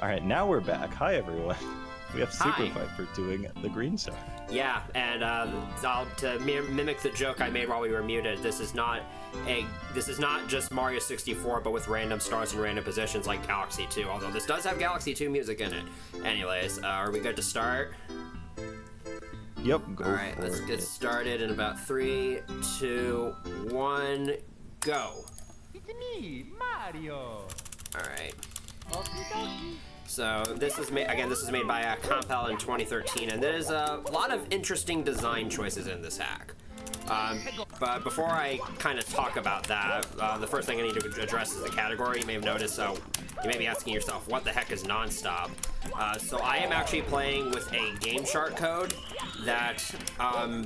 Alright, now we're back. Hi, everyone. We have Hi. SuperViper doing the green star. Yeah, and to mimic the joke I made while we were muted, this is not just Mario 64, but with random stars in random positions like Galaxy 2. Although this does have Galaxy 2 music in it. Anyways, are we good to start? Yep, go All right, for let's get it. started in about 3, 2, 1, go. It's me, Mario. All right. Okie dokie. So this is made by Compal in 2013, and there's a lot of interesting design choices in this hack. But before I kind of talk about that, the first thing I need to address is the category. You may have noticed, you may be asking yourself, what the heck is nonstop? So I am actually playing with a Game Shark code that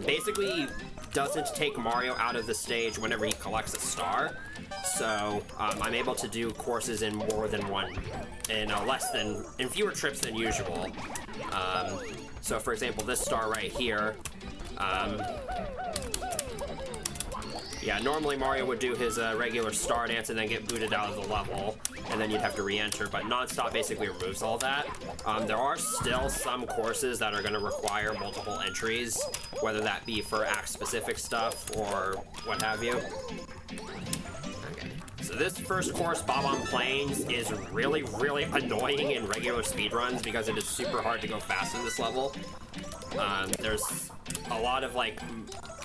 basically doesn't take Mario out of the stage whenever he collects a star. So I'm able to do courses in more than one, in fewer trips than usual. So for example, this star right here, yeah, normally Mario would do his regular star dance and then get booted out of the level, and then you'd have to re-enter, but Nonstop basically removes all that. There are still some courses that are going to require multiple entries, whether that be for act-specific stuff or what have you. Okay. So this first course, Bob-omb Plains, is really, really annoying in regular speedruns because it is super hard to go fast in this level. There's a lot of, like,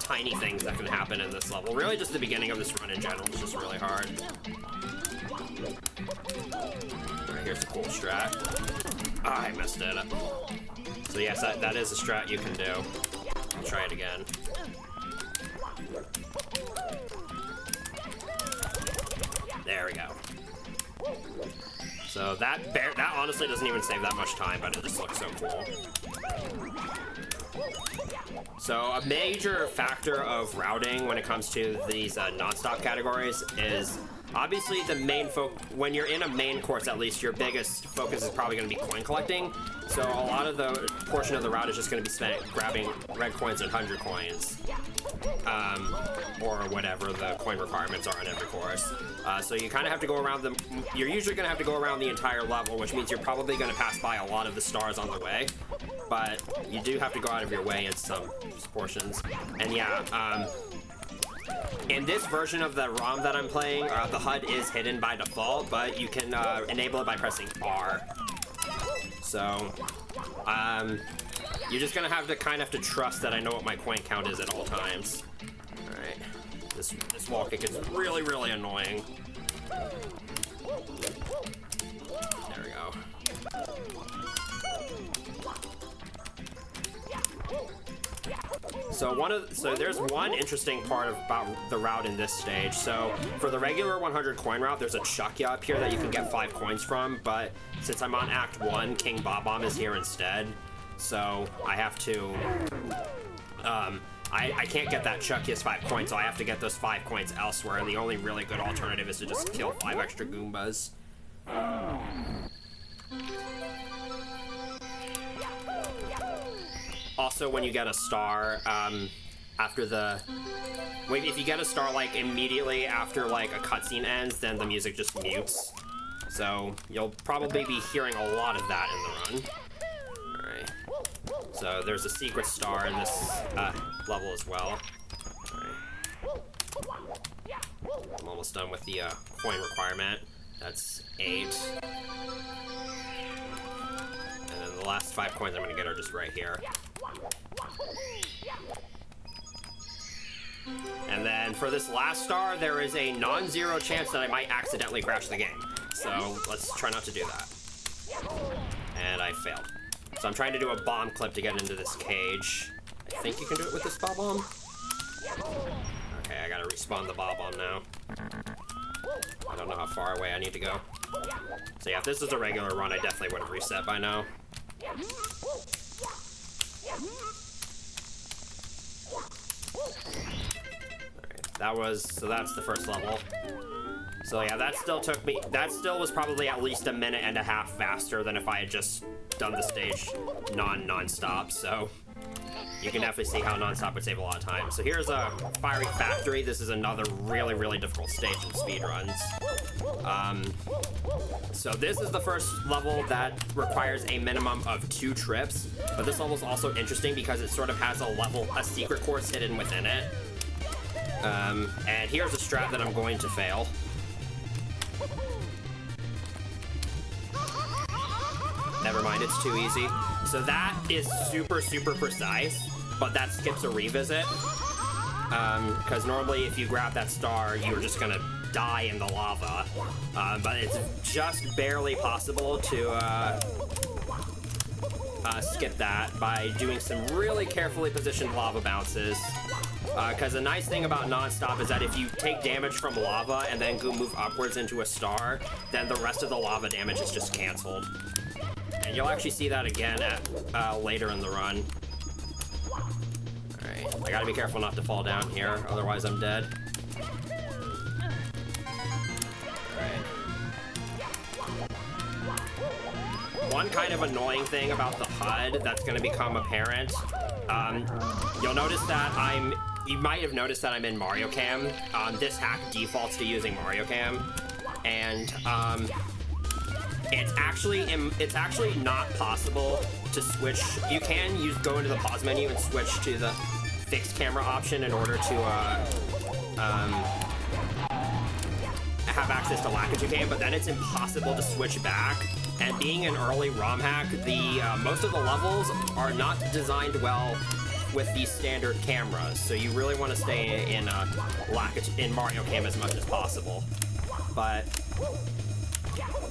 tiny things that can happen in this level. Really just the beginning of this run in general is just really hard. Alright, here's the cool strat. Ah, I messed it up. So yes, that is a strat you can do. I'll try it again. There we go. So that honestly doesn't even save that much time, but it just looks so cool. So a major factor of routing when it comes to these non-stop categories is obviously the main when you're in a main course, at least your biggest focus is probably going to be coin collecting. So a lot of the portion of the route is just going to be spent grabbing red coins and 100 coins. Or whatever the coin requirements are in every course. So you kind of have to go around them. You're usually going to have to go around the entire level, which means you're probably going to pass by a lot of the stars on the way. But you do have to go out of your way in some portions. And yeah, in this version of the ROM that I'm playing, the HUD is hidden by default, but you can enable it by pressing R. So, you're just gonna have to kind of trust that I know what my coin count is at all times. All right, this wall kick is really, really annoying. There we go. So there's one interesting part about the route in this stage. So for the regular 100 coin route, there's a Chuckya up here that you can get 5 coins from, but since I'm on Act 1, King Bob-omb is here instead. So I have to, I can't get that Chuckya's 5 coins, so I have to get those 5 coins elsewhere, and the only really good alternative is to just kill 5 extra Goombas. Also, when you get a star, if you get a star, like, immediately after, like, a cutscene ends, then the music just mutes. So, you'll probably be hearing a lot of that in the run. Alright. So, there's a secret star in this, level as well. Alright. I'm almost done with the, coin requirement. That's 8. And then the last 5 coins I'm gonna get are just right here. And then for this last star, there is a non-zero chance that I might accidentally crash the game. So let's try not to do that. And I failed. So I'm trying to do a bomb clip to get into this cage. I think you can do it with this Bob-omb. Okay, I gotta respawn the Bob-omb now. I don't know how far away I need to go. So yeah, if this is a regular run, I definitely would have reset by now. Alright, that's the first level. So yeah, that still was probably at least a minute and a half faster than if I had just done the stage non-stop, so you can definitely see how non-stop would save a lot of time. So here's a Fiery Factory. This is another really, really difficult stage in speedruns. So this is the first level that requires a minimum of 2 trips, but this level is also interesting because it sort of has a secret course hidden within it. And here's a strat that I'm going to fail. Never mind, it's too easy. So that is super, super precise, but that skips a revisit. Because normally if you grab that star, you're just gonna die in the lava. But it's just barely possible to skip that by doing some really carefully positioned lava bounces. Because the nice thing about non-stop is that if you take damage from lava and then go move upwards into a star, then the rest of the lava damage is just canceled. And you'll actually see that again at later in the run. Alright, I gotta be careful not to fall down here, otherwise I'm dead. Alright. One kind of annoying thing about the HUD that's gonna become apparent, you'll notice that you might have noticed that I'm in Mario Cam. This hack defaults to using Mario Cam, and it's actually not possible to switch. You can go into the pause menu and switch to the fixed camera option in order to have access to Lakitu Cam, but then it's impossible to switch back. And being an early ROM hack, most of the levels are not designed well with these standard cameras, so you really want to stay in Mario Cam as much as possible. But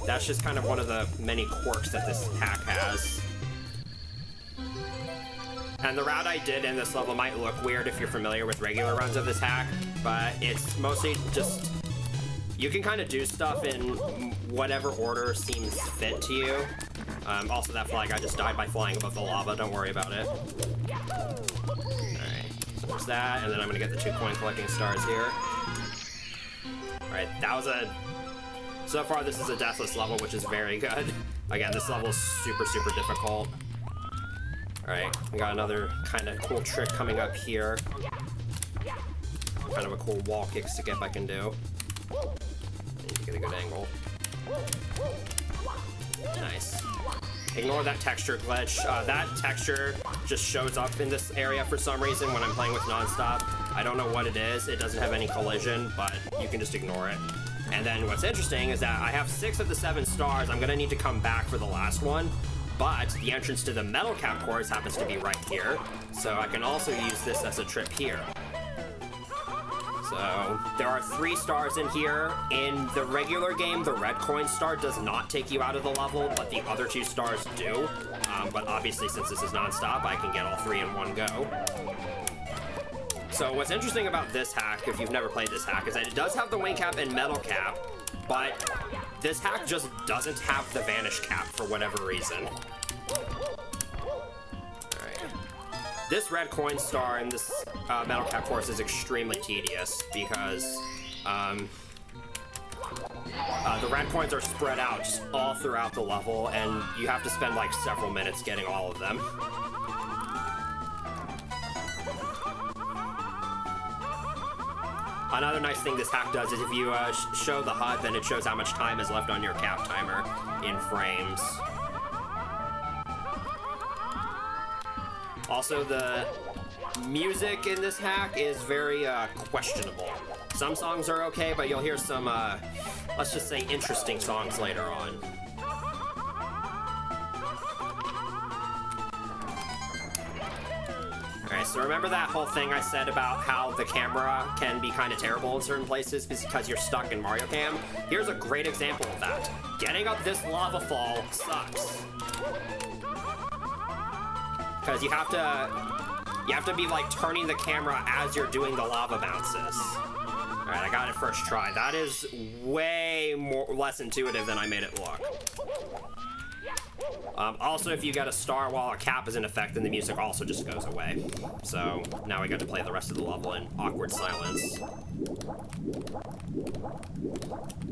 that's just kind of one of the many quirks that this hack has. And the route I did in this level might look weird if you're familiar with regular runs of this hack, but it's mostly just, you can kind of do stuff in whatever order seems fit to you. Also, that flag, I just died by flying above the lava, don't worry about it. Alright, so there's that, and then I'm gonna get the 2 coin collecting stars here. Alright, that was so far this is a deathless level, which is very good. Again, this level is super, super difficult. Alright, we got another kind of cool trick coming up here. Kind of a cool wall kick skip I can do. I need to get a good angle. Nice. Ignore that texture glitch. That texture just shows up in this area for some reason when I'm playing with non-stop. I don't know what it is. It doesn't have any collision, but you can just ignore it. And then what's interesting is that I have 6 of the 7 stars. I'm gonna need to come back for the last one, but the entrance to the metal cap course happens to be right here, so I can also use this as a trip here. So there are 3 stars in here. In the regular game, the red coin star does not take you out of the level, but the other 2 stars do. But obviously, since this is non-stop, I can get all 3 in one go. So what's interesting about this hack, if you've never played this hack, is that it does have the wing cap and metal cap, but this hack just doesn't have the vanish cap for whatever reason. This red coin star in this metal cap course is extremely tedious because the red coins are spread out just all throughout the level, and you have to spend like several minutes getting all of them. Another nice thing this hack does is if you show the HUD, then it shows how much time is left on your cap timer in frames. Also, the music in this hack is very questionable. Some songs are okay, but you'll hear some, let's just say, interesting songs later on. Alright, so remember that whole thing I said about how the camera can be kind of terrible in certain places because you're stuck in Mario Cam? Here's a great example of that. Getting up this lava fall sucks. Because you have to be like turning the camera as you're doing the lava bounces. Alright, I got it first try. That is way less intuitive than I made it look. Also, if you get a star while a cap is in effect, then the music also just goes away. So now we got to play the rest of the level in awkward silence.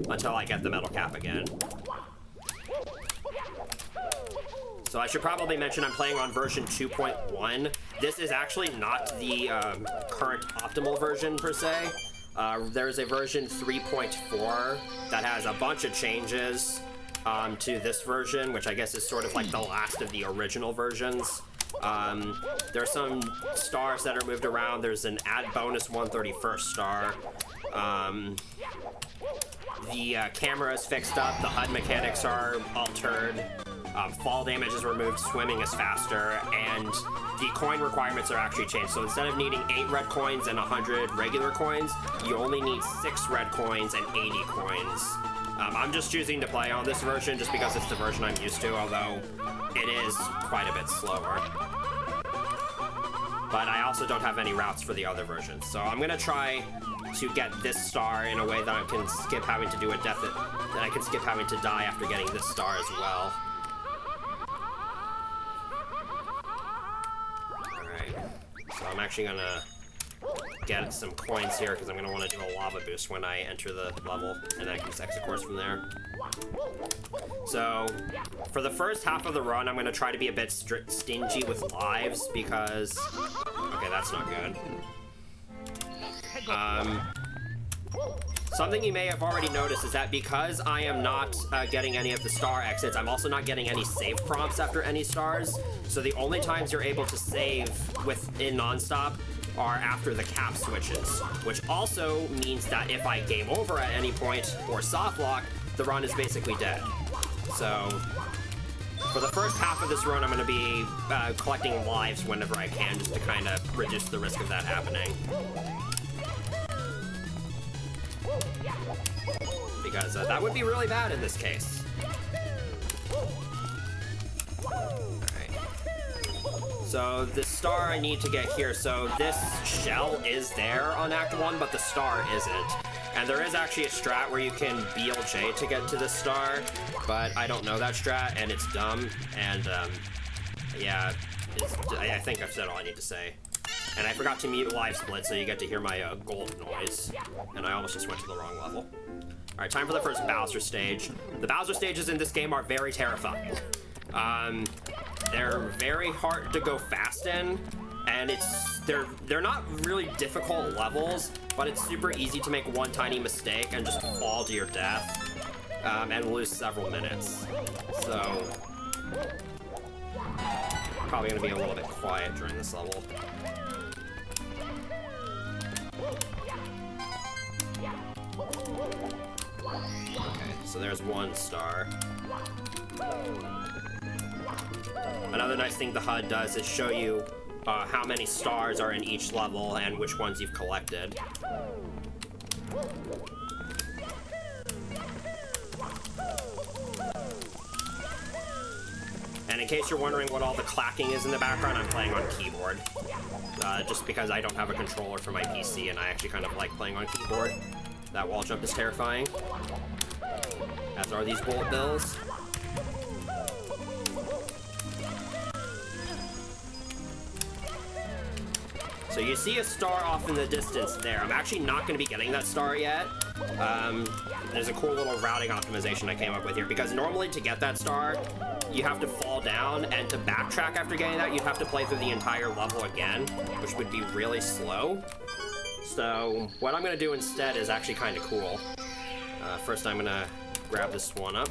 Until I get the metal cap again. So I should probably mention I'm playing on version 2.1. This is actually not the current optimal version per se. There's a version 3.4 that has a bunch of changes to this version, which I guess is sort of like the last of the original versions. There's some stars that are moved around. There's an add bonus 131st star. The camera is fixed up. The HUD mechanics are altered. Fall damage is removed. Swimming is faster. And the coin requirements are actually changed. So instead of needing 8 red coins and 100 regular coins, you only need 6 red coins and 80 coins. I'm just choosing to play on this version just because it's the version I'm used to, although it is quite a bit slower. But I also don't have any routes for the other versions. So I'm gonna try to get this star in a way that I can skip having to do a death, that I can skip having to die after getting this star as well. Alright, so I'm actually gonna get some coins here because I'm gonna want to do a lava boost when I enter the level, and then I can just exit course from there. So for the first half of the run, I'm gonna try to be a bit stingy with lives because, okay, that's not good. Something you may have already noticed is that because I am not getting any of the star exits, I'm also not getting any save prompts after any stars. So the only times you're able to save in nonstop are after the cap switches, which also means that if I game over at any point or soft lock, the run is basically dead. So for the first half of this run, I'm going to be collecting lives whenever I can, just to kind of reduce the risk of that happening. Because that would be really bad in this case. So the star I need to get here, so this shell is there on Act 1, but the star isn't. And there is actually a strat where you can BLJ to get to the star, but I don't know that strat, and it's dumb, and yeah, I think I've said all I need to say. And I forgot to mute live split, so you get to hear my gold noise, and I almost just went to the wrong level. Alright, time for the first Bowser stage. The Bowser stages in this game are very terrifying. They're very hard to go fast in, and they're not really difficult levels, but it's super easy to make one tiny mistake and just fall to your death, and lose several minutes. So, probably gonna be a little bit quiet during this level. Okay, so there's one star. Another nice thing the HUD does is show you how many stars are in each level and which ones you've collected. And in case you're wondering what all the clacking is in the background, I'm playing on keyboard. Just because I don't have a controller for my PC and I actually kind of like playing on keyboard. That wall jump is terrifying. As are these bullet bills. So you see a star off in the distance there. I'm actually not going to be getting that star yet. There's a cool little routing optimization I came up with here, because normally to get that star, you have to fall down, and to backtrack after getting that, you'd have to play through the entire level again, which would be really slow. So what I'm going to do instead is actually kind of cool. First I'm going to grab this one up.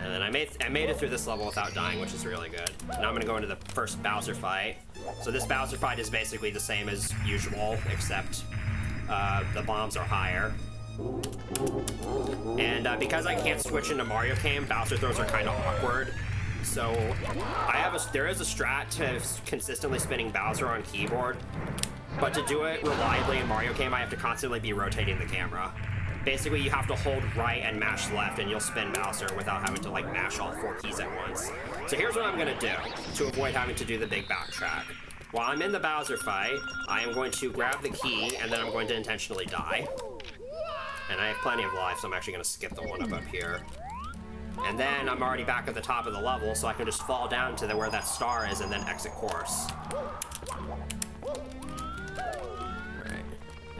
And then I made it through this level without dying, which is really good. Now I'm gonna go into the first Bowser fight. So this Bowser fight is basically the same as usual, except the bombs are higher. And because I can't switch into Mario Game, Bowser throws are kind of awkward. So there is a strat to consistently spinning Bowser on keyboard, but to do it reliably in Mario Game, I have to constantly be rotating the camera. Basically, you have to hold right and mash left, and you'll spin Bowser without having to, like, mash all 4 keys at once. So here's what I'm gonna do to avoid having to do the big backtrack. While I'm in the Bowser fight, I am going to grab the key, and then I'm going to intentionally die. And I have plenty of life, so I'm actually gonna skip the one up here. And then I'm already back at the top of the level, so I can just fall down to where that star is and then exit course.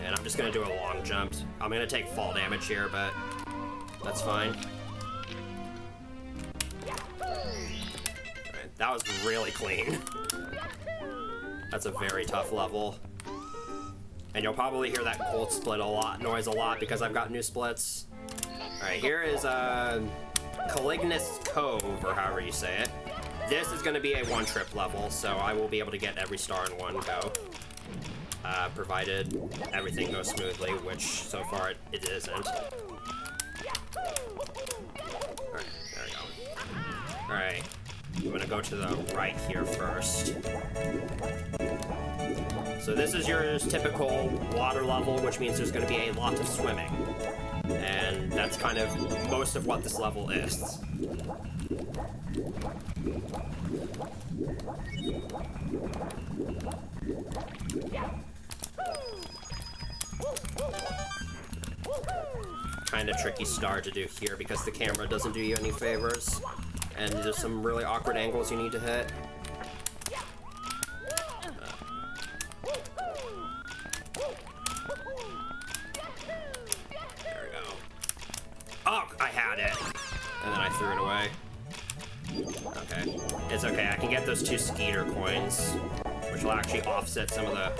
And I'm just gonna do a long jump. I'm gonna take fall damage here, but that's fine. Alright, that was really clean. That's a very tough level. And you'll probably hear that gold split noise a lot because I've got new splits. Alright, here is Calignus Cove, or however you say it. This is going to be a one-trip level, so I will be able to get every star in one go. Provided everything goes smoothly, which so far it isn't. Alright, there we go. Alright, I'm gonna go to the right here first. So this is your typical water level, which means there's gonna be a lot of swimming. And that's kind of most of what this level is. Kind of tricky star to do here because the camera doesn't do you any favors, and there's some really awkward angles you need to hit. There we go. Oh, I had it, and then I threw it away. Okay, it's okay. I can get those 2 Skeeter coins, which will actually offset some of the...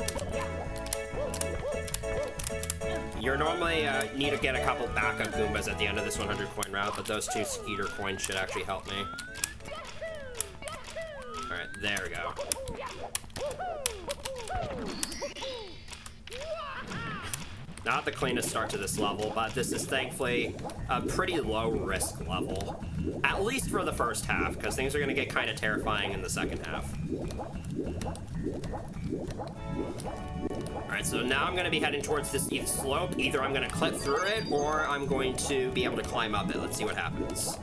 You're normally need to get a couple backup Goombas at the end of this 100 coin route, but those 2 Skeeter coins should actually help me. Alright, there we go. Not the cleanest start to this level, but this is thankfully a pretty low risk level. At least for the first half, because things are going to get kind of terrifying in the second half. Alright, so now I'm going to be heading towards this slope. Either I'm going to clip through it, or I'm going to be able to climb up it. Let's see what happens.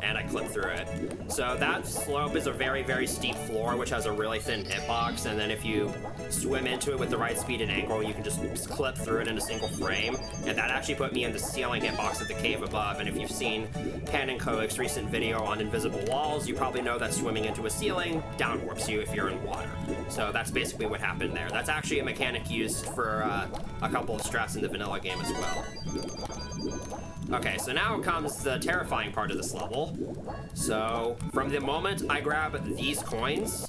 And I clip through it. So that slope is a very, very steep floor, which has a really thin hitbox, and then if you swim into it with the right speed and angle, you can just clip through it in a single frame. And that actually put me in the ceiling hitbox at the cave above, and if you've seen Pan and Koik's recent video on invisible walls, you probably know that swimming into a ceiling down warps you if you're in water. So that's basically what happened there. That's actually a mechanic used for a couple of strats in the vanilla game as well. Okay, so now comes the terrifying part of this level. So, from the moment I grab these coins...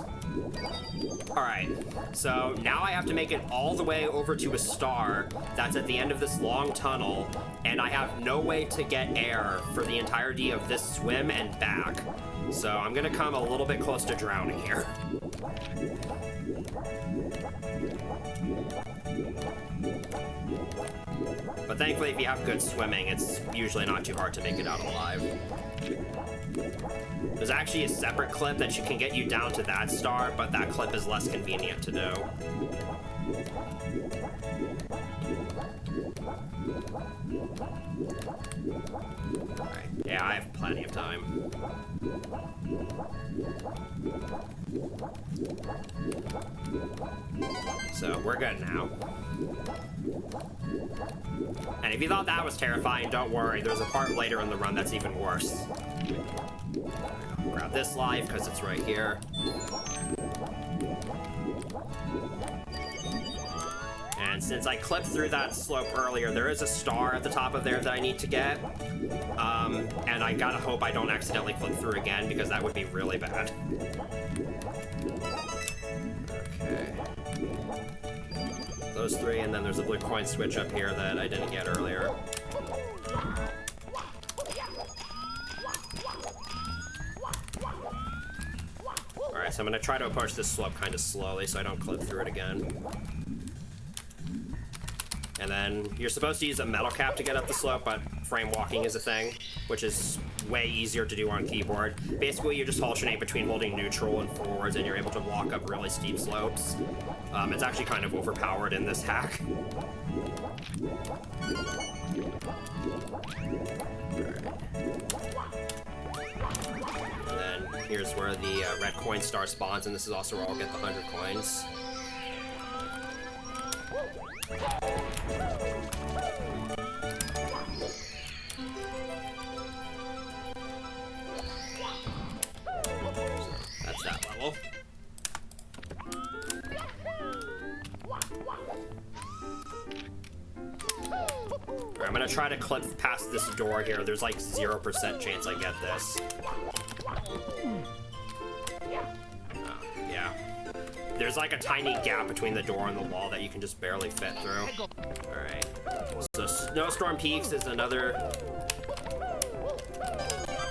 Alright, so now I have to make it all the way over to a star that's at the end of this long tunnel, and I have no way to get air for the entirety of this swim and back. So I'm gonna come a little bit close to drowning here. But thankfully, if you have good swimming, it's usually not too hard to make it out alive. There's actually a separate clip that can get you down to that star, but that clip is less convenient to do. Alright, yeah, I have plenty of time. So, we're good now. And if you thought that was terrifying, don't worry, there's a part later in the run that's even worse. Grab this life, because it's right here. And since I clipped through that slope earlier, there is a star at the top of there that I need to get. And I gotta hope I don't accidentally clip through again, because that would be really bad. Okay. Those 3, and then there's a blue coin switch up here that I didn't get earlier. Alright, so I'm gonna try to approach this slope kind of slowly so I don't clip through it again. And then you're supposed to use a metal cap to get up the slope, but frame walking is a thing, which is way easier to do on keyboard. Basically, you just alternate between holding neutral and forwards, and you're able to walk up really steep slopes. It's actually kind of overpowered in this hack. And then here's where the red coin star spawns, and this is also where I'll get the 100 coins. That's that level. Alright, I'm gonna try to clip past this door here. There's like 0% chance I get this. Oh, yeah. there's like a tiny gap between the door and the wall that you can just barely fit through. Alright. So Snowstorm Peaks is another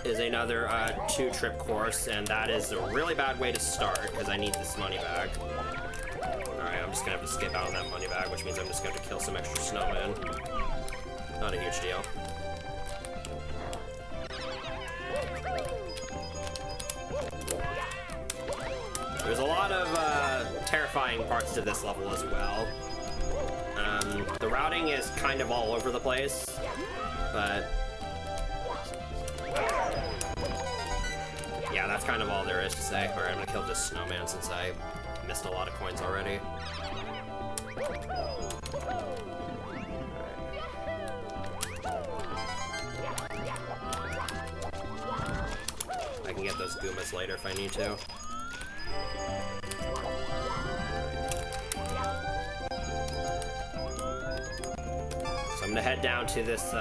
2-trip course, and that is a really bad way to start because I need this money bag. Alright, I'm just gonna have to skip out on that money bag, which means I'm just gonna have to kill some extra snowmen. Not a huge deal. There's a lot of terrifying parts to this level as well. The routing is kind of all over the place, but yeah, that's kind of all there is to say. Alright, I'm gonna kill this snowman since I missed a lot of coins already. I can get those Goombas later if I need to. So I'm gonna head down to this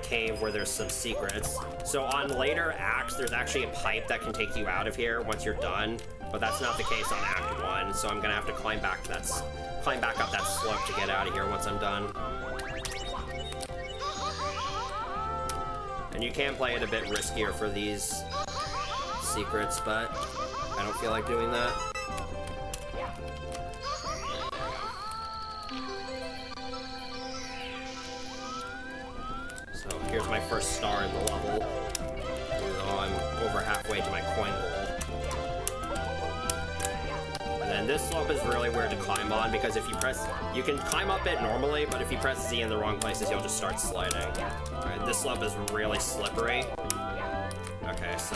cave where there's some secrets. So on later acts, there's actually a pipe that can take you out of here once you're done, but that's not the case on Act 1, so I'm gonna have to climb back up that slope to get out of here once I'm done. And you can play it a bit riskier for these secrets, but I don't feel like doing that. So here's my first star in the level, even though I'm over halfway to my coin goal. And then this slope is really weird to climb on because if you press, you can climb up it normally, but if you press Z in the wrong places, you'll just start sliding. Alright, this slope is really slippery. Okay, so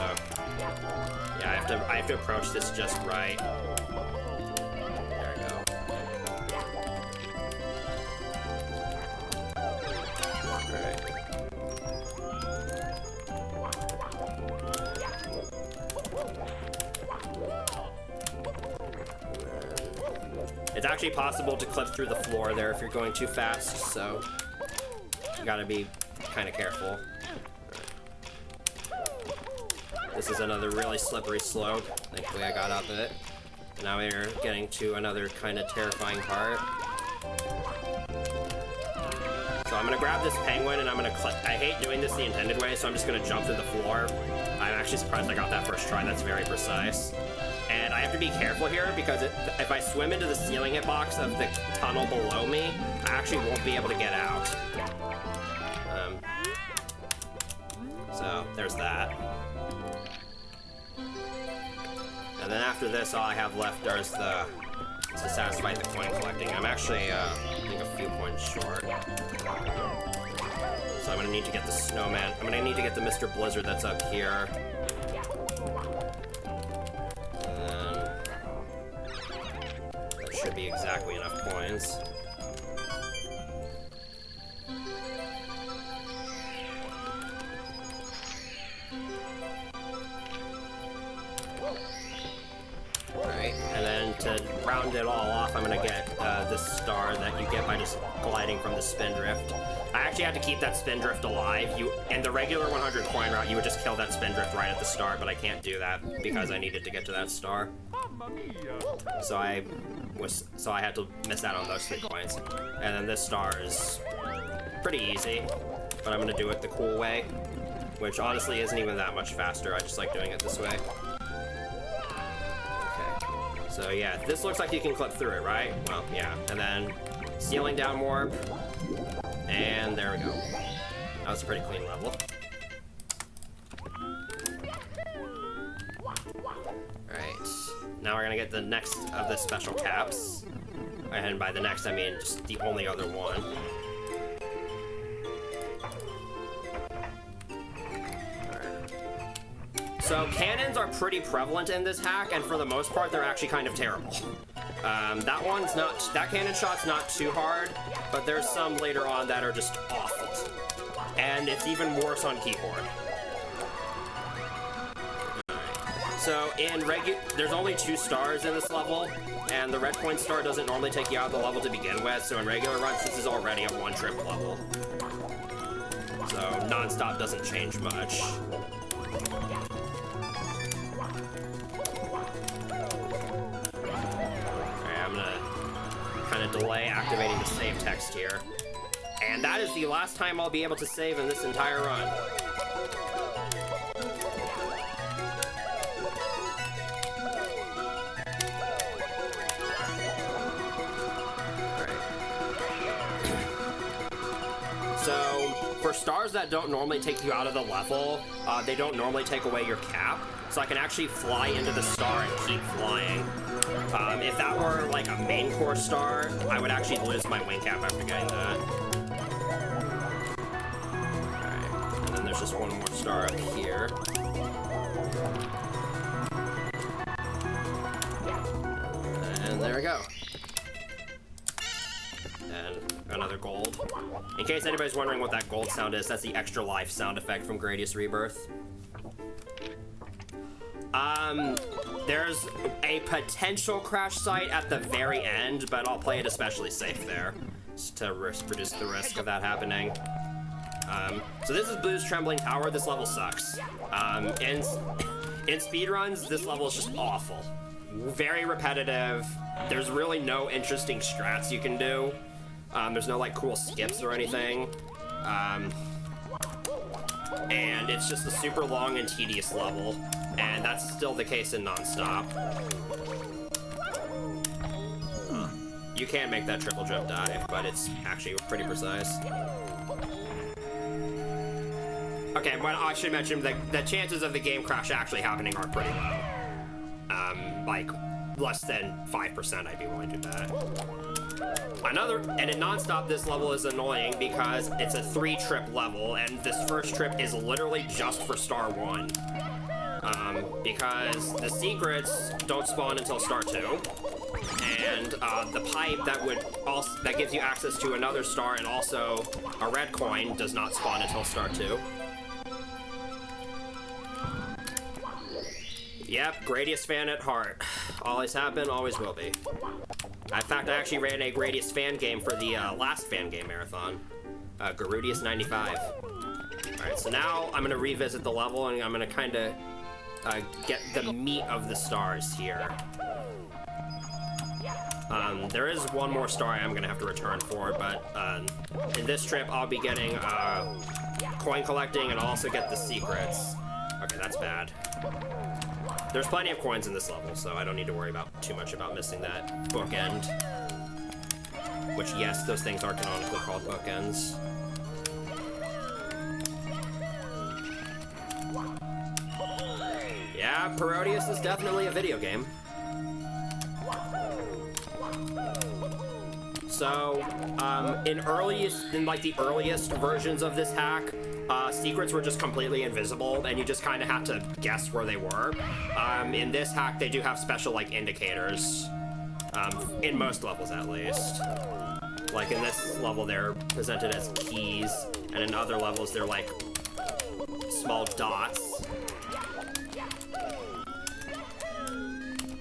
yeah, I have to approach this just right. There we go. Alright. It's actually possible to clip through the floor there if you're going too fast, so you gotta be kind of careful. This is another really slippery slope. Thankfully I got up it. Now we're getting to another kind of terrifying part. So I'm gonna grab this penguin and I'm gonna clip. I hate doing this the intended way, so I'm just gonna jump through the floor. I'm actually surprised I got that first try. That's very precise. And I have to be careful here because if I swim into the ceiling hitbox of the tunnel below me, I actually won't be able to get out. So there's that. And then after this, all I have left is to satisfy the coin collecting. I'm actually, I think a few coins short. So I'm gonna need to get the snowman. I'm gonna need to get the Mr. Blizzard that's up here. And then that should be exactly enough coins. Alright, and then to round it all off, I'm gonna get this star that you get by just gliding from the Spindrift. I actually had to keep that Spindrift alive. In the regular 100 coin route, you would just kill that Spindrift right at the start, but I can't do that because I needed to get to that star. So I had to miss out on those 3 coins. And then this star is pretty easy, but I'm gonna do it the cool way, which honestly isn't even that much faster. I just like doing it this way. So yeah, this looks like you can clip through it, right? Well, yeah. And then ceiling down warp. And there we go. That was a pretty clean level. Alright. Now we're gonna get the next of the special caps. And by the next, I mean just the only other one. So cannons are pretty prevalent in this hack, and for the most part, they're actually kind of terrible. That cannon shot's not too hard, but there's some later on that are just awful. And it's even worse on keyboard. So there's only 2 stars in this level, and the red coin star doesn't normally take you out of the level to begin with, so in regular runs, this is already a 1-trip level. So non-stop doesn't change much. delay activating the save text here. And that is the last time I'll be able to save in this entire run. So, for stars that don't normally take you out of the level, they don't normally take away your cap, so I can actually fly into the star and keep flying. If that were like a main course star, I would actually lose my wing cap after getting that. Alright, and then there's just one more star up here. And there we go. And another gold. In case anybody's wondering what that gold sound is, that's the extra life sound effect from Gradius Rebirth. There's a potential crash site at the very end, but I'll play it especially safe there to reduce the risk of that happening. So this is Blue's Trembling Tower. This level sucks. In speedruns, this level is just awful. Very repetitive. There's really no interesting strats you can do. There's no like cool skips or anything. And it's just a super long and tedious level. And that's still the case in non-stop. You can make that triple jump dive, but it's actually pretty precise. Okay, but I should mention that the chances of the game crash actually happening are pretty low. Like, less than 5% I'd be willing to bet. And in non-stop, this level is annoying because it's a 3-trip level, and this first trip is literally just for Star 1. Because the secrets don't spawn until Star 2, and the pipe that gives you access to another star and also a red coin does not spawn until Star 2. Yep, Gradius fan at heart. Always have been, always will be. In fact, I actually ran a Gradius fan game for the last Fangame Marathon. Garudius 95. Alright, so now I'm going to revisit the level and I'm going to kind of get the meat of the stars here. There is one more star I'm going to have to return for, but in this trip I'll be getting coin collecting and I'll also get the secrets. Okay, that's bad. There's plenty of coins in this level, so I don't need to worry too much about missing that bookend. Which, yes, those things are canonically called bookends. Yeah, Parodius is definitely a video game. So, in the earliest versions of this hack, secrets were just completely invisible, and you just kind of had to guess where they were. In this hack, they do have special, like, indicators. In most levels, at least. Like, in this level, they're presented as keys, and in other levels, they're, like, small dots.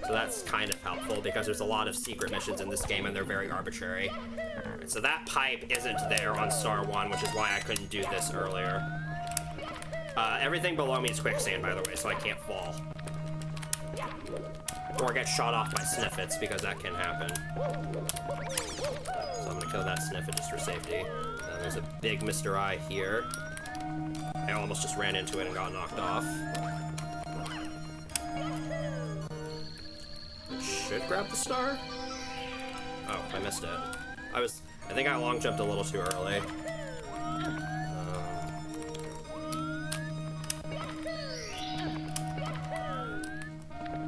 So that's kind of helpful, because there's a lot of secret missions in this game, and they're very arbitrary. So that pipe isn't there on Star 1, which is why I couldn't do this earlier. Everything below me is quicksand, by the way, so I can't fall. Or get shot off by sniffets, because that can happen. So I'm gonna kill that sniffet just for safety. There's a big Mr. I here. I almost just ran into it and got knocked off. Should grab the star? Oh, I missed it. I think I long jumped a little too early.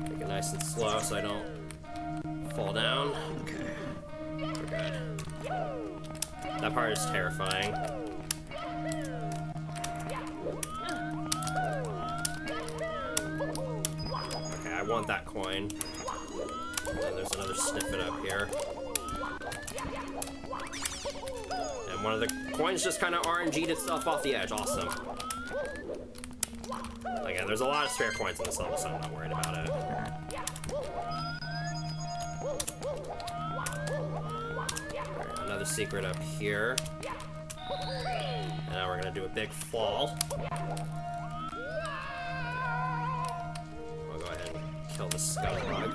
Take it nice and slow so I don't fall down. Okay, we're good. That part is terrifying. Okay, I want that coin. And there's another snippet up here. And one of the coins just kind of RNG'd itself off the edge. Awesome. Again, there's a lot of spare coins in this level, so I'm not worried about it. Alright, another secret up here. And now we're gonna do a big fall. I'll go ahead and kill the scuttlebug.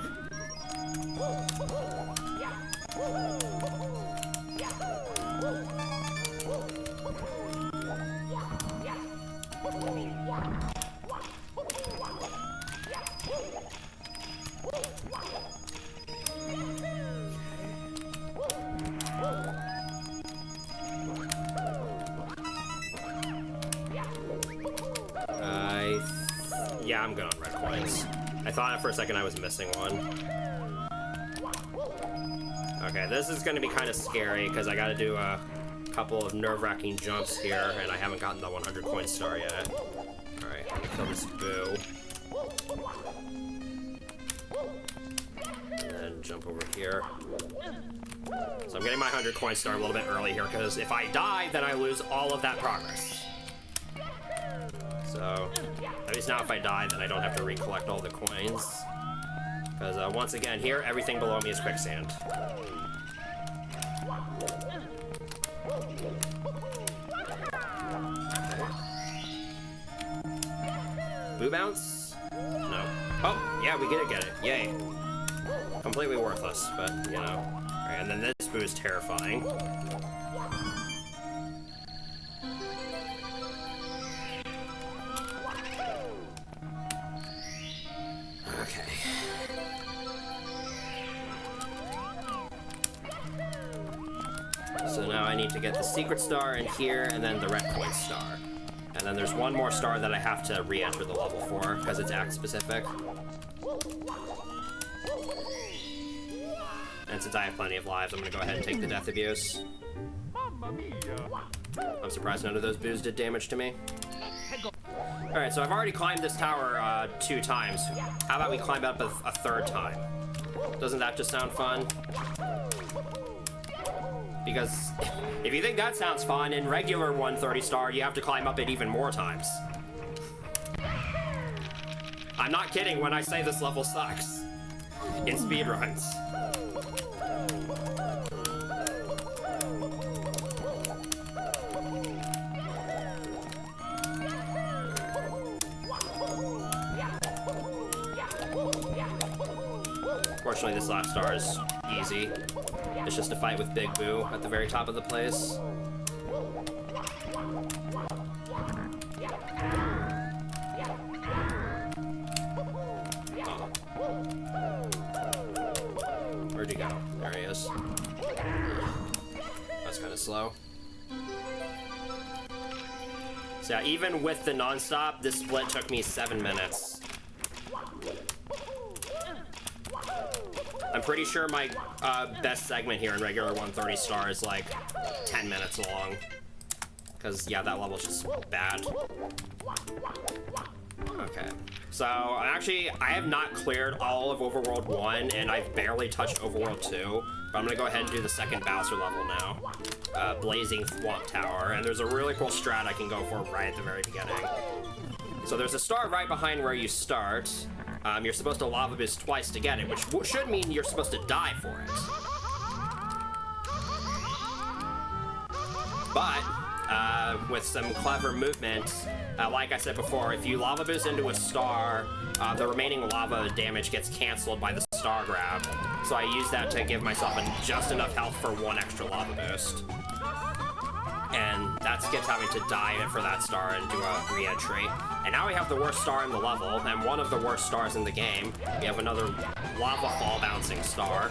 Yeah, I'm good on red coins. I thought for a second I was missing one. Okay, this is gonna be kind of scary because I gotta do a couple of nerve-wracking jumps here, and I haven't gotten the 100 coin star yet. Alright, let me kill this boo. And then jump over here. So I'm getting my 100 coin star a little bit early here, because if I die, then I lose all of that progress. So, at least now if I die, then I don't have to recollect all the coins. Because once again, here, everything below me is quicksand. Boo bounce? No. Oh, yeah, we did get it. Yay. Completely worthless, but, you know. Alright, and then this boo is terrifying. Okay. So now I need to get the secret star in here, and then the red coin star. And then there's one more star that I have to re-enter the level for, because it's act specific. And since I have plenty of lives, I'm gonna go ahead and take the death abuse. I'm surprised none of those boos did damage to me. Alright, so I've already climbed this tower 2 times. How about we climb up a 3rd time? Doesn't that just sound fun? Because if you think that sounds fun, in regular 130 star, you have to climb up it even more times. I'm not kidding when I say this level sucks in speedruns. Fortunately, this last star is easy. It's just a fight with Big Boo at the very top of the place. Oh. Where'd he go? There he is. That's kind of slow. So yeah, even with the non-stop, this split took me 7 minutes. I'm pretty sure my best segment here in regular 130 star is like 10 minutes long. Because, yeah, that level's just bad. Okay. So, actually, I have not cleared all of Overworld 1, and I've barely touched Overworld 2. But I'm going to go ahead and do the second Bowser level now. Blazing Thwomp Tower. And there's a really cool strat I can go for right at the very beginning. So there's a star right behind where you start. You're supposed to lava boost twice to get it, which should mean you're supposed to die for it. But, with some clever movement, like I said before, if you lava boost into a star, the remaining lava damage gets canceled by the star grab. So I use that to give myself just enough health for 1 extra lava boost. And that skips having to die for that star and do a re-entry. And now we have the worst star in the level, and one of the worst stars in the game. We have another lava fall bouncing star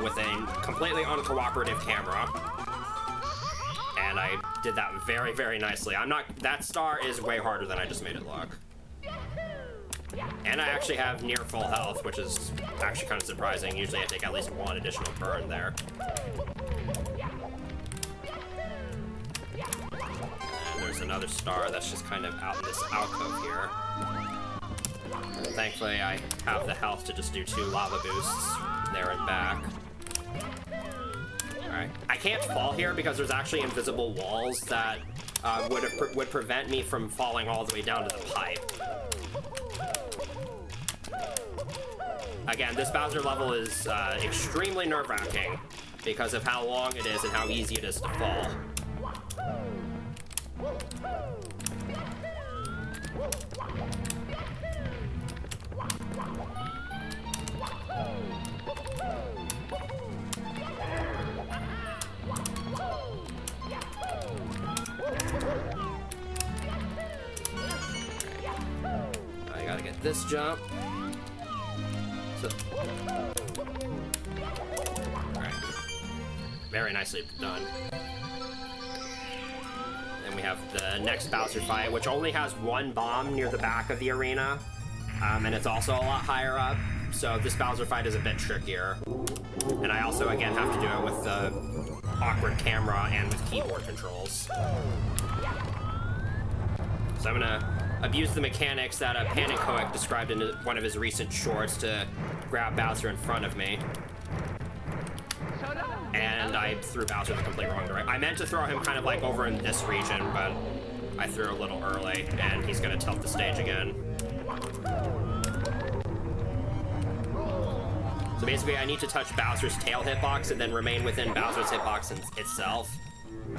with a completely uncooperative camera. And I did that very, very nicely. That star is way harder than I just made it look. And I actually have near full health, which is actually kind of surprising. Usually I take at least 1 additional burn there. There's another star that's just kind of out in this alcove here. And thankfully, I have the health to just do 2 lava boosts there and back. Alright. I can't fall here because there's actually invisible walls that would prevent me from falling all the way down to the pipe. Again, this Bowser level is extremely nerve-wracking because of how long it is and how easy it is to fall. I gotta get this jump. So, alright. Very nicely done. And we have the next Bowser fight, which only has one bomb near the back of the arena, and it's also a lot higher up. So this Bowser fight is a bit trickier. And I also, again, have to do it with the awkward camera and with keyboard controls. So I'm gonna abuse the mechanics that Panicoic described in one of his recent shorts to grab Bowser in front of me. And I threw Bowser the complete wrong direction. I meant to throw him kind of like over in this region, but I threw a little early, and he's gonna tilt the stage again. So basically, I need to touch Bowser's tail hitbox and then remain within Bowser's hitbox itself.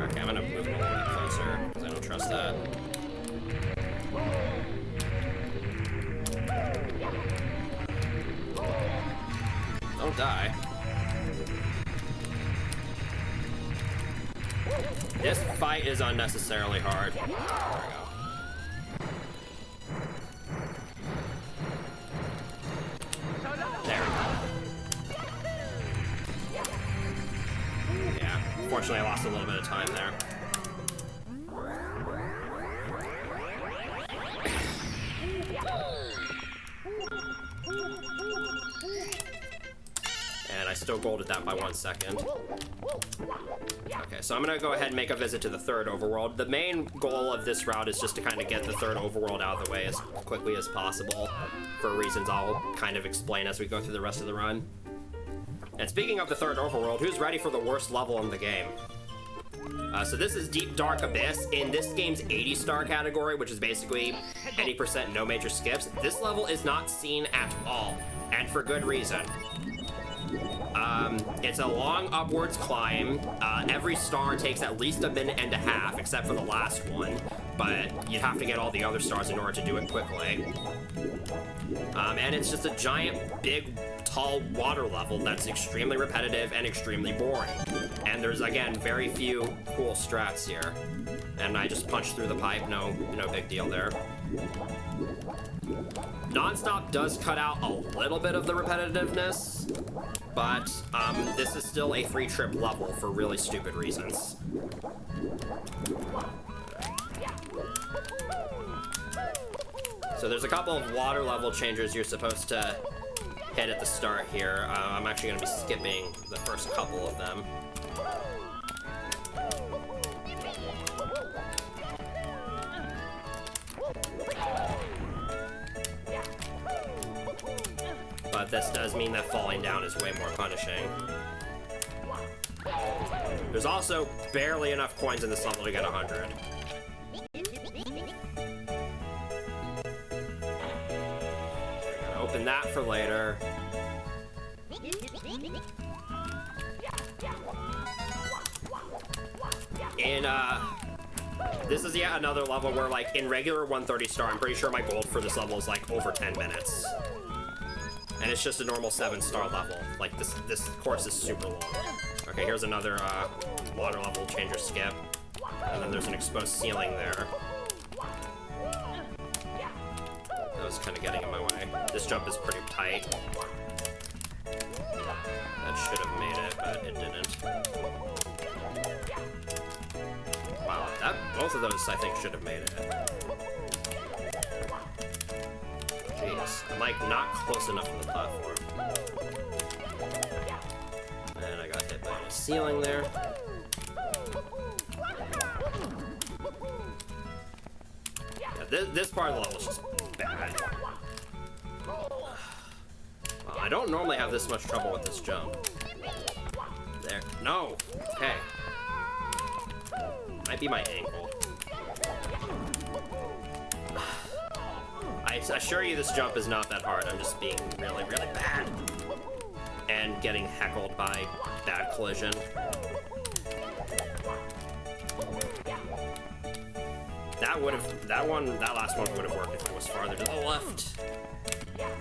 Okay, I'm gonna move him a little bit closer, because I don't trust that. Don't die. This fight is unnecessarily hard. There we go. There we go. Yeah, unfortunately I lost a little bit of time there. And I still golded that by 1 second. Okay, so I'm gonna go ahead and make a visit to the third overworld. The main goal of this route is just to kind of get the third overworld out of the way as quickly as possible, for reasons I'll kind of explain as we go through the rest of the run. And speaking of the third overworld, who's ready for the worst level in the game? So this is Deep Dark Abyss in this game's 80-star category, which is basically 80% no major skips. This level is not seen at all, and for good reason. It's a long upwards climb. Every star takes at least a minute and a half, except for the last one, but you'd have to get all the other stars in order to do it quickly. And it's just a giant, big, tall water level that's extremely repetitive and extremely boring. And there's, again, very few cool strats here. And I just punched through the pipe, no big deal there. Nonstop does cut out a little bit of the repetitiveness, but this is still a 3-trip level for really stupid reasons. So there's a couple of water level changes you're supposed to hit at the start here. I'm actually going to be skipping the first couple of them. But this does mean that falling down is way more punishing. There's also barely enough coins in this level to get 100. We're gonna open that for later. This is yet another level where, like, in regular 130 star, I'm pretty sure my gold for this level is like over 10 minutes. And it's just a normal 7-star level. Like, this course is super long. Okay, here's another water level changer skip. And then there's an exposed ceiling there. That was kind of getting in my way. This jump is pretty tight. That should have made it, but it didn't. Wow, both of those I think should have made it. Jeez, I'm like not close enough to the platform. And I got hit by a ceiling there. Yeah, this part of the level is just bad. Well, I don't normally have this much trouble with this jump. There. No! Okay. Might be my ankle. I assure you this jump is not that hard. I'm just being really, really bad. And getting heckled by bad collision. That last one would have worked if it was farther to the left.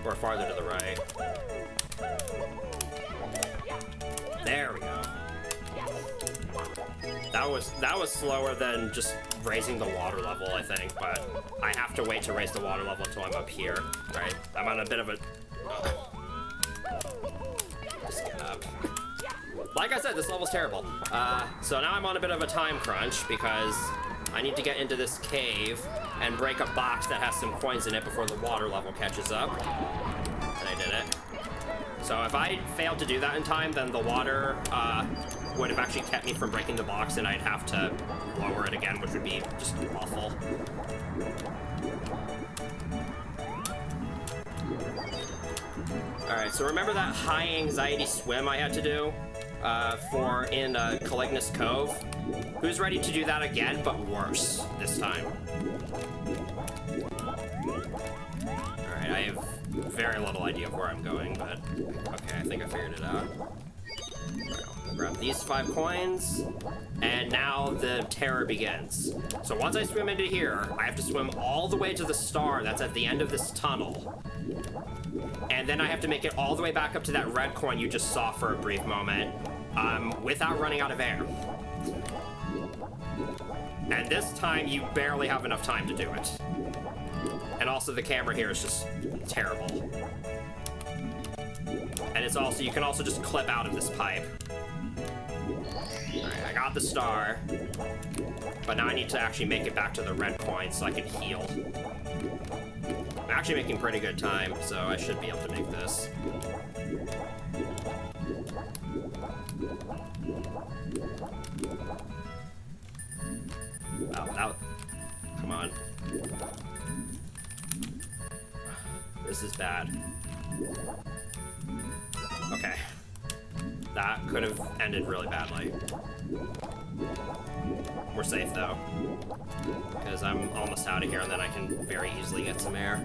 Or farther to the right. There we go. That was slower than just raising the water level, I think, but I have to wait to raise the water level until I'm up here, right? I'm on a bit of a... Just get up. Like I said, this level's terrible. So now I'm on a bit of a time crunch because I need to get into this cave and break a box that has some coins in it before the water level catches up. And I did it. So if I failed to do that in time, then the water would have actually kept me from breaking the box, and I'd have to lower it again, which would be just awful. Alright, so remember that high anxiety swim I had to do in Calignus Cove? Who's ready to do that again, but worse this time? Alright, I have very little idea of where I'm going, but okay, I think I figured it out. I'll grab these 5 coins, and now the terror begins. So once I swim into here, I have to swim all the way to the star that's at the end of this tunnel. And then I have to make it all the way back up to that red coin you just saw for a brief moment, without running out of air. And this time, you barely have enough time to do it. And also, the camera here is just terrible. And it's also, you can also just clip out of this pipe. Alright, I got the star. But now I need to actually make it back to the red coin so I can heal. I'm actually making pretty good time, so I should be able to make this. Wow, come on. This is bad. Okay. That could have ended really badly. We're safe though, because I'm almost out of here and then I can very easily get some air.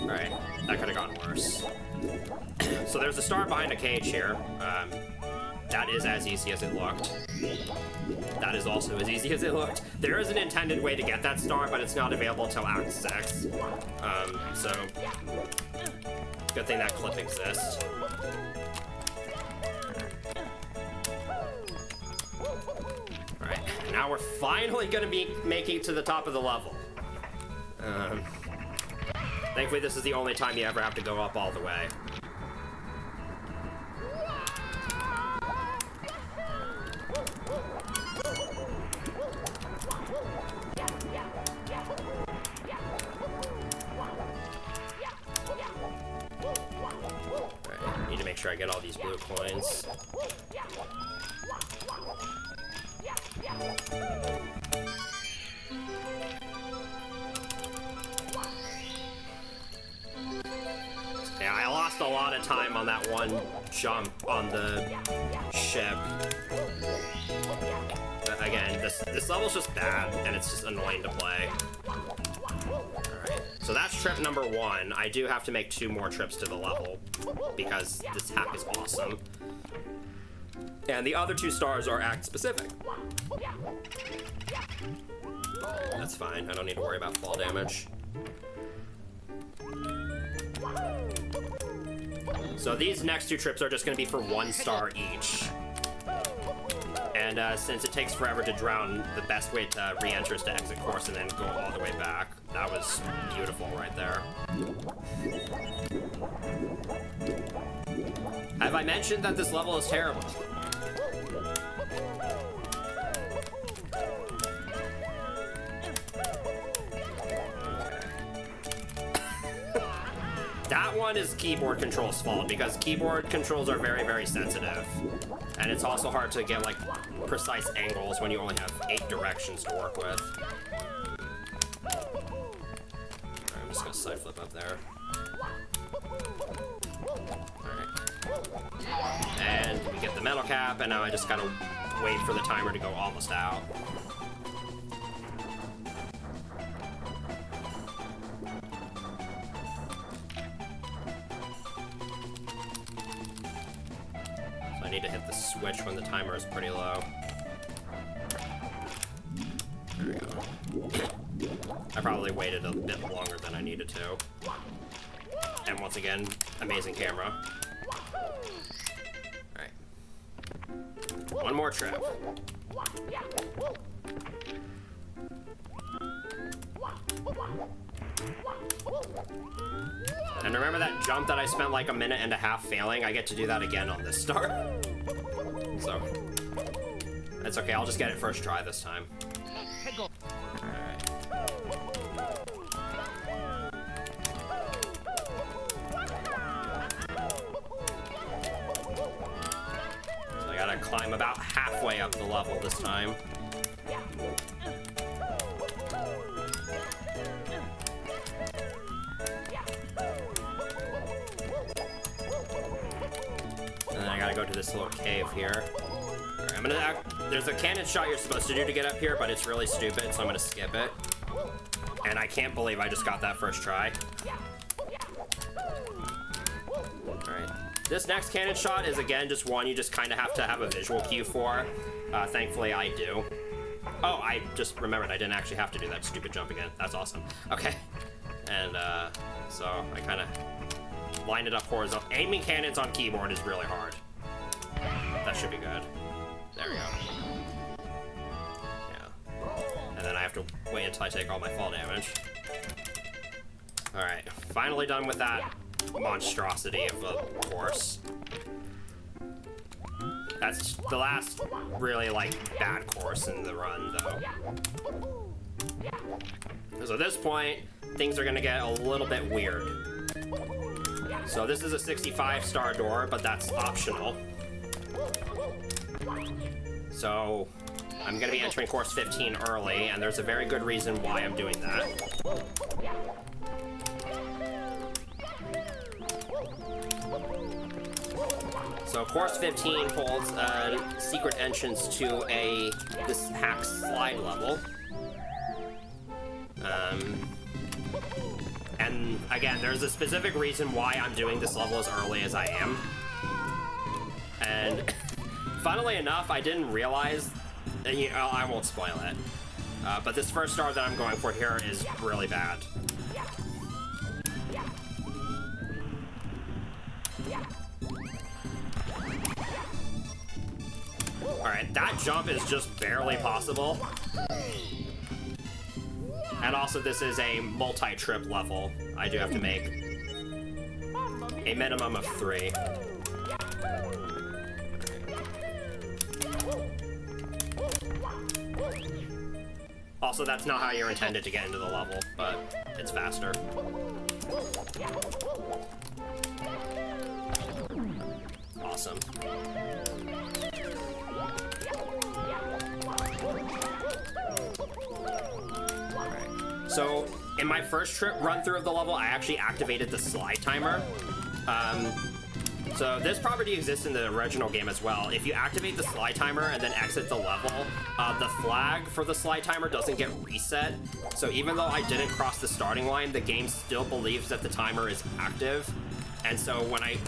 Alright, that could have gone worse. So there's a star behind a cage here. That is as easy as it looked. That is also as easy as it looked. There is an intended way to get that star, but it's not available until Act 6. So, good thing that clip exists. Alright, now we're finally gonna be making it to the top of the level. Thankfully, this is the only time you ever have to go up all the way. Alright, need to make sure I get all these blue coins. Yeah, I lost a lot of time on that one jump on the ship. But again, this level's just bad, and it's just annoying to play. Alright, so that's trip number 1. I do have to make 2 more trips to the level, because this hack is awesome. And the other 2 stars are act specific. That's fine, I don't need to worry about fall damage. So these next 2 trips are just going to be for 1 star each. And since it takes forever to drown, the best way to re-enter is to exit course and then go all the way back. That was beautiful right there. Have I mentioned that this level is terrible? That one is keyboard controls' fault, because keyboard controls are very, very sensitive. And it's also hard to get, like, precise angles when you only have 8 directions to work with. Alright, I'm just gonna side flip up there. Alright. And we get the metal cap, and now I just gotta wait for the timer to go almost out. I need to hit the switch when the timer is pretty low. There we go. I probably waited a bit longer than I needed to. And once again, amazing camera. Alright. 1 more trip. And remember that jump that I spent like 1.5 minutes failing? I get to do that again on this star. So, It's okay, I'll just get it first try this time. Alright. So I gotta climb about halfway up the level this time. And then I gotta go to this little cave here. Alright, I'm gonna there's a cannon shot you're supposed to do to get up here, but it's really stupid, so I'm gonna skip it. And I can't believe I just got that first try. Alright. This next cannon shot is, again, just one you just kind of have to have a visual cue for. Thankfully, I do. Oh, I just remembered I didn't actually have to do that stupid jump again. That's awesome. Okay. And, so I kind of line it up horizontal. Aiming cannons on keyboard is really hard. That should be good. There we go. Yeah. And then I have to wait until I take all my fall damage. Alright, finally done with that monstrosity of a course. That's the last really, like, bad course in the run, though. So at this point, things are gonna get a little bit weird. So this is a 65-star door, but that's optional. So I'm gonna be entering course 15 early, and there's a very good reason why I'm doing that. So course 15 holds a secret entrance to this hack slide level. And again, there's a specific reason why I'm doing this level as early as I am. And funnily enough, I didn't realize, you know, I won't spoil it, but this first star that I'm going for here is really bad. Alright, that jump is just barely possible. And also, this is a multi-trip level. I do have to make a minimum of 3. Also, that's not how you're intended to get into the level, but it's faster. Awesome. So, in my first trip run through of the level, I actually activated the slide timer. So this property exists in the original game as well. If you activate the slide timer and then exit the level, the flag for the slide timer doesn't get reset. So even though I didn't cross the starting line, the game still believes that the timer is active. And so when I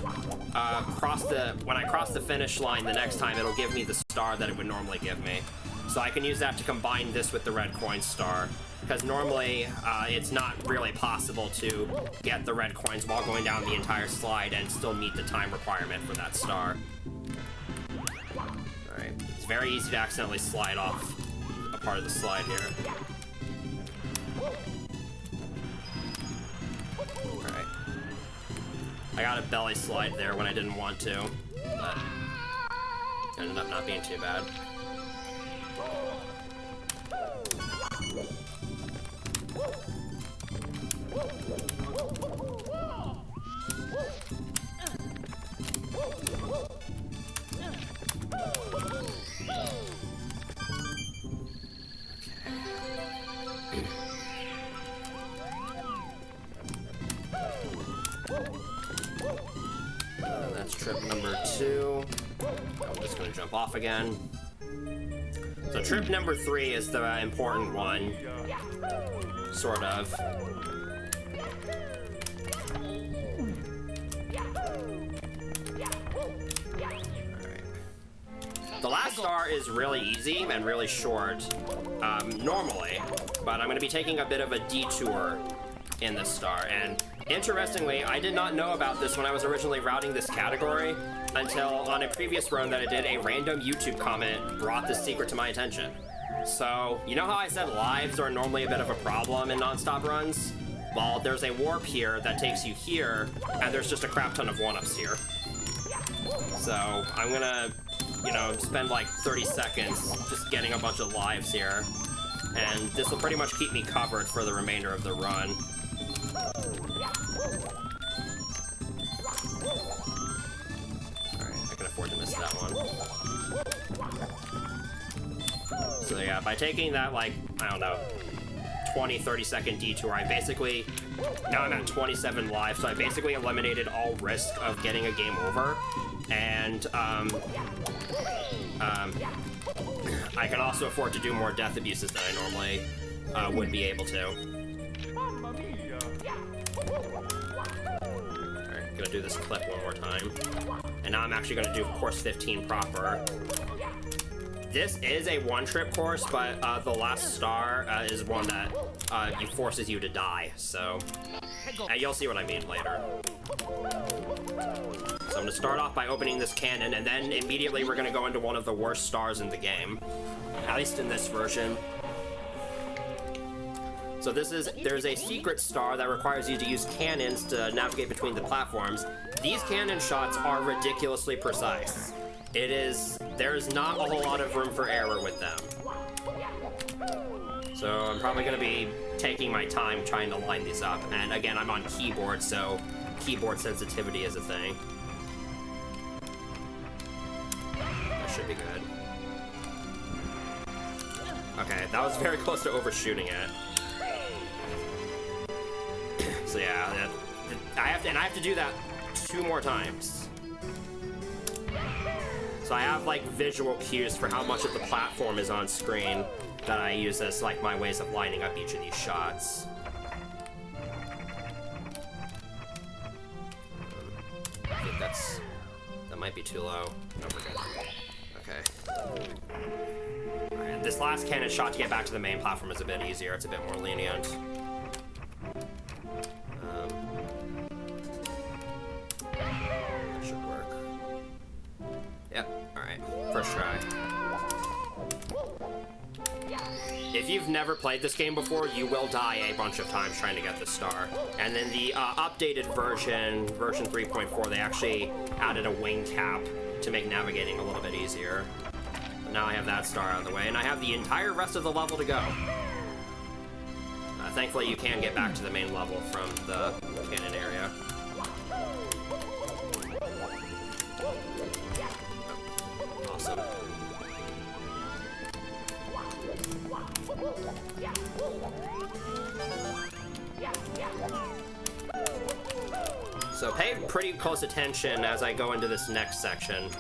cross the finish line the next time, it'll give me the star that it would normally give me. So I can use that to combine this with the red coin star. Because normally, it's not really possible to get the red coins while going down the entire slide and still meet the time requirement for that star. Alright, it's very easy to accidentally slide off a part of the slide here. Alright. I got a belly slide there when I didn't want to, but it ended up not being too bad. That's trip number 2. I'm just going to jump off again. So trip number 3 is the important one, sort of. The last star is really easy and really short, normally, but I'm going to be taking a bit of a detour in this star, and interestingly, I did not know about this when I was originally routing this category until on a previous run that I did, a random YouTube comment brought this secret to my attention. So, you know how I said lives are normally a bit of a problem in non-stop runs? Well, there's a warp here that takes you here, and there's just a crap ton of 1-ups here. So, I'm gonna you know, spend like 30 seconds just getting a bunch of lives here. And this will pretty much keep me covered for the remainder of the run. Alright, I can afford to miss that one. So yeah, by taking that, like, I don't know, 20-30 second detour, I basically, now I'm at 27 lives, so I basically eliminated all risk of getting a game over. And I can also afford to do more death abuses than I normally would be able to. Mamma mia! Alright, gonna do this clip one more time. And now I'm actually gonna do course 15 proper. This is a one-trip course, but the last star is one that forces you to die, so you'll see what I mean later. So I'm gonna start off by opening this cannon, and then immediately we're gonna go into one of the worst stars in the game, at least in this version. So there's a secret star that requires you to use cannons to navigate between the platforms. These cannon shots are ridiculously precise. There is not a whole lot of room for error with them. So I'm probably gonna be taking my time trying to line these up. And again, I'm on keyboard, so keyboard sensitivity is a thing. That should be good. Okay, that was very close to overshooting it. So yeah, I have to do that 2 more times. So I have like visual cues for how much of the platform is on screen that I use as like my ways of lining up each of these shots. I think that might be too low. No, we're good. Okay. Alright, this last cannon shot to get back to the main platform is a bit easier. It's a bit more lenient. That should work. Yep, alright. First try. If you've never played this game before, you will die a bunch of times trying to get this star. And then the updated version 3.4, they actually added a wing cap to make navigating a little bit easier. But now I have that star out of the way, and I have the entire rest of the level to go. Thankfully, you can get back to the main level from the cannon area. Awesome. So pay pretty close attention as I go into this next section.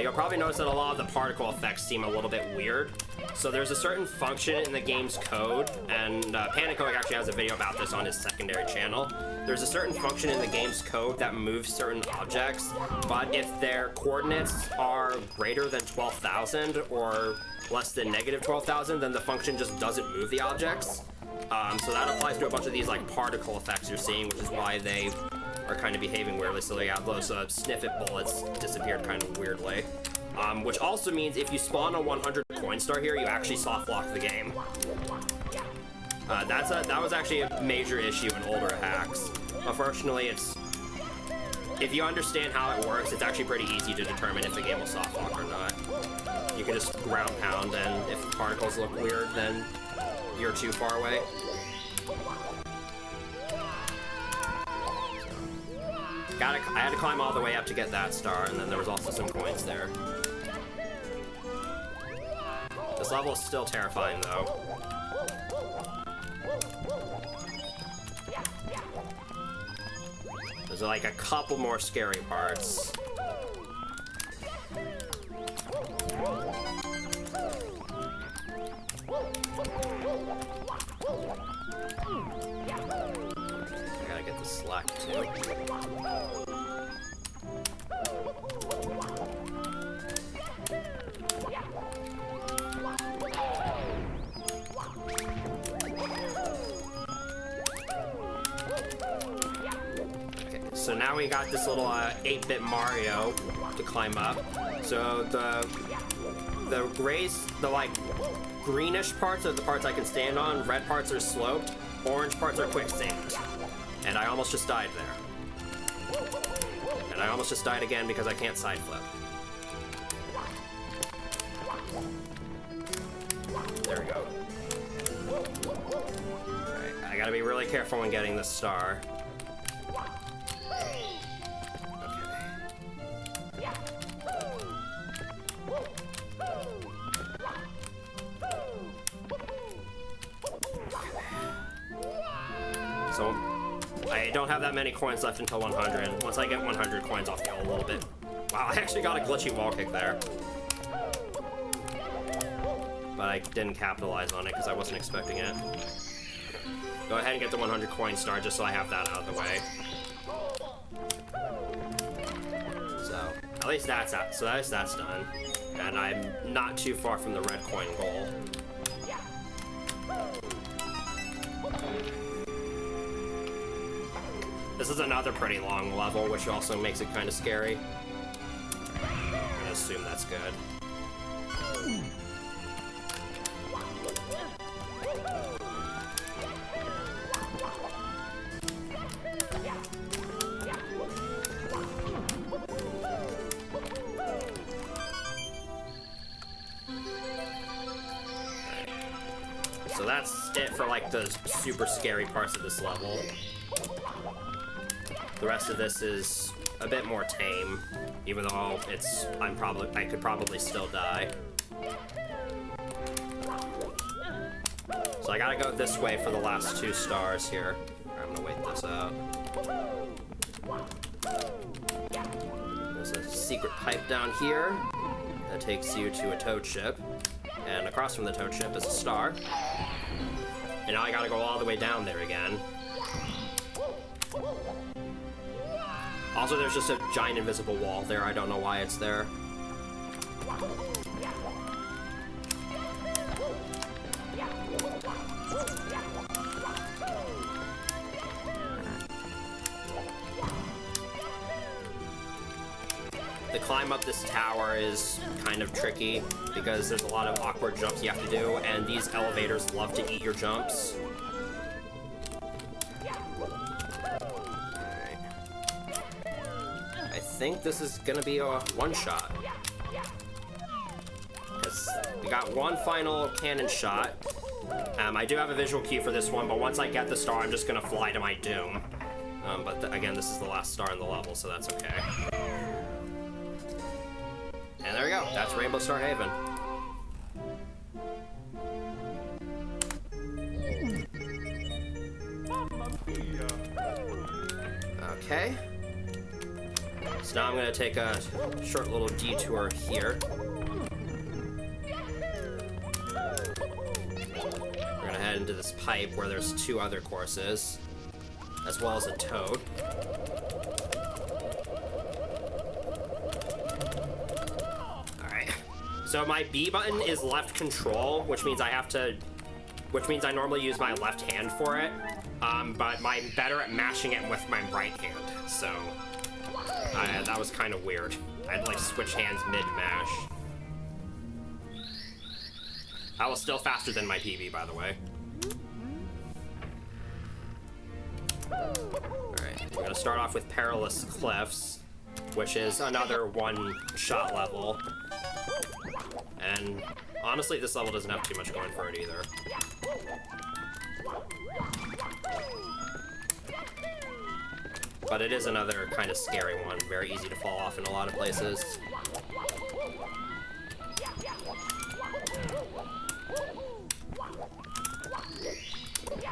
You'll probably notice that a lot of the particle effects seem a little bit weird. So there's a certain function in the game's code, and Panicoic actually has a video about this on his secondary channel. There's a certain function in the game's code that moves certain objects, but if their coordinates are greater than 12,000 or less than negative 12,000, then the function just doesn't move the objects. So that applies to a bunch of these like particle effects you're seeing, which is why they are kind of behaving weirdly. So they have those sniff it bullets disappeared kind of weirdly. Which also means if you spawn a 100 coin star here, you actually soft lock the game. That was actually a major issue in older hacks. Unfortunately, if you understand how it works, it's actually pretty easy to determine if the game will soft lock or not. You can just ground pound, and if the particles look weird, then you're too far away. I had to climb all the way up to get that star, and then there was also some coins there. This level is still terrifying, though. There's like a couple more scary parts. I gotta get the slack too. So now we got this little 8-bit Mario to climb up. So the like greenish parts are the parts I can stand on, red parts are sloped, orange parts are quicksand. And I almost just died there. And I almost just died again because I can't side flip. There we go. Alright, I gotta be really careful when getting this star. So, I don't have that many coins left until 100. Once I get 100 coins, I'll feel a little bit... Wow, I actually got a glitchy wall kick there. But I didn't capitalize on it because I wasn't expecting it. Go ahead and get the 100 coin star just so I have that out of the way. So, at least that's out. So at least that's done. And I'm not too far from the red coin goal. This is another pretty long level, which also makes it kind of scary. I'm gonna assume that's good. So that's it for like the super scary parts of this level. The rest of this is a bit more tame, even though I could probably still die. So I gotta go this way for the last 2 stars here. I'm gonna wait this out. There's a secret pipe down here that takes you to a toad ship. And across from the toad ship is a star. And now I gotta go all the way down there again. Also, there's just a giant invisible wall there. I don't know why it's there. The climb up this tower is kind of tricky because there's a lot of awkward jumps you have to do, and these elevators love to eat your jumps. I think this is gonna be a one-shot. Because we got one final cannon shot. I do have a visual cue for this one, but once I get the star, I'm just gonna fly to my doom. But again, this is the last star in the level, so that's okay. And there we go. That's Rainbow Star Haven. Okay. So now I'm going to take a short little detour here. We're going to head into this pipe where there's 2 other courses, as well as a toad. Alright. So my B button is left control, which means I normally use my left hand for it. But I'm better at mashing it with my right hand, so that was kind of weird. I'd like switch hands mid-mash. I was still faster than my PB, by the way. Alright, we're gonna start off with Perilous Cliffs, which is another one-shot level. And honestly, this level doesn't have too much going for it either. But it is another kind of scary one, very easy to fall off in a lot of places.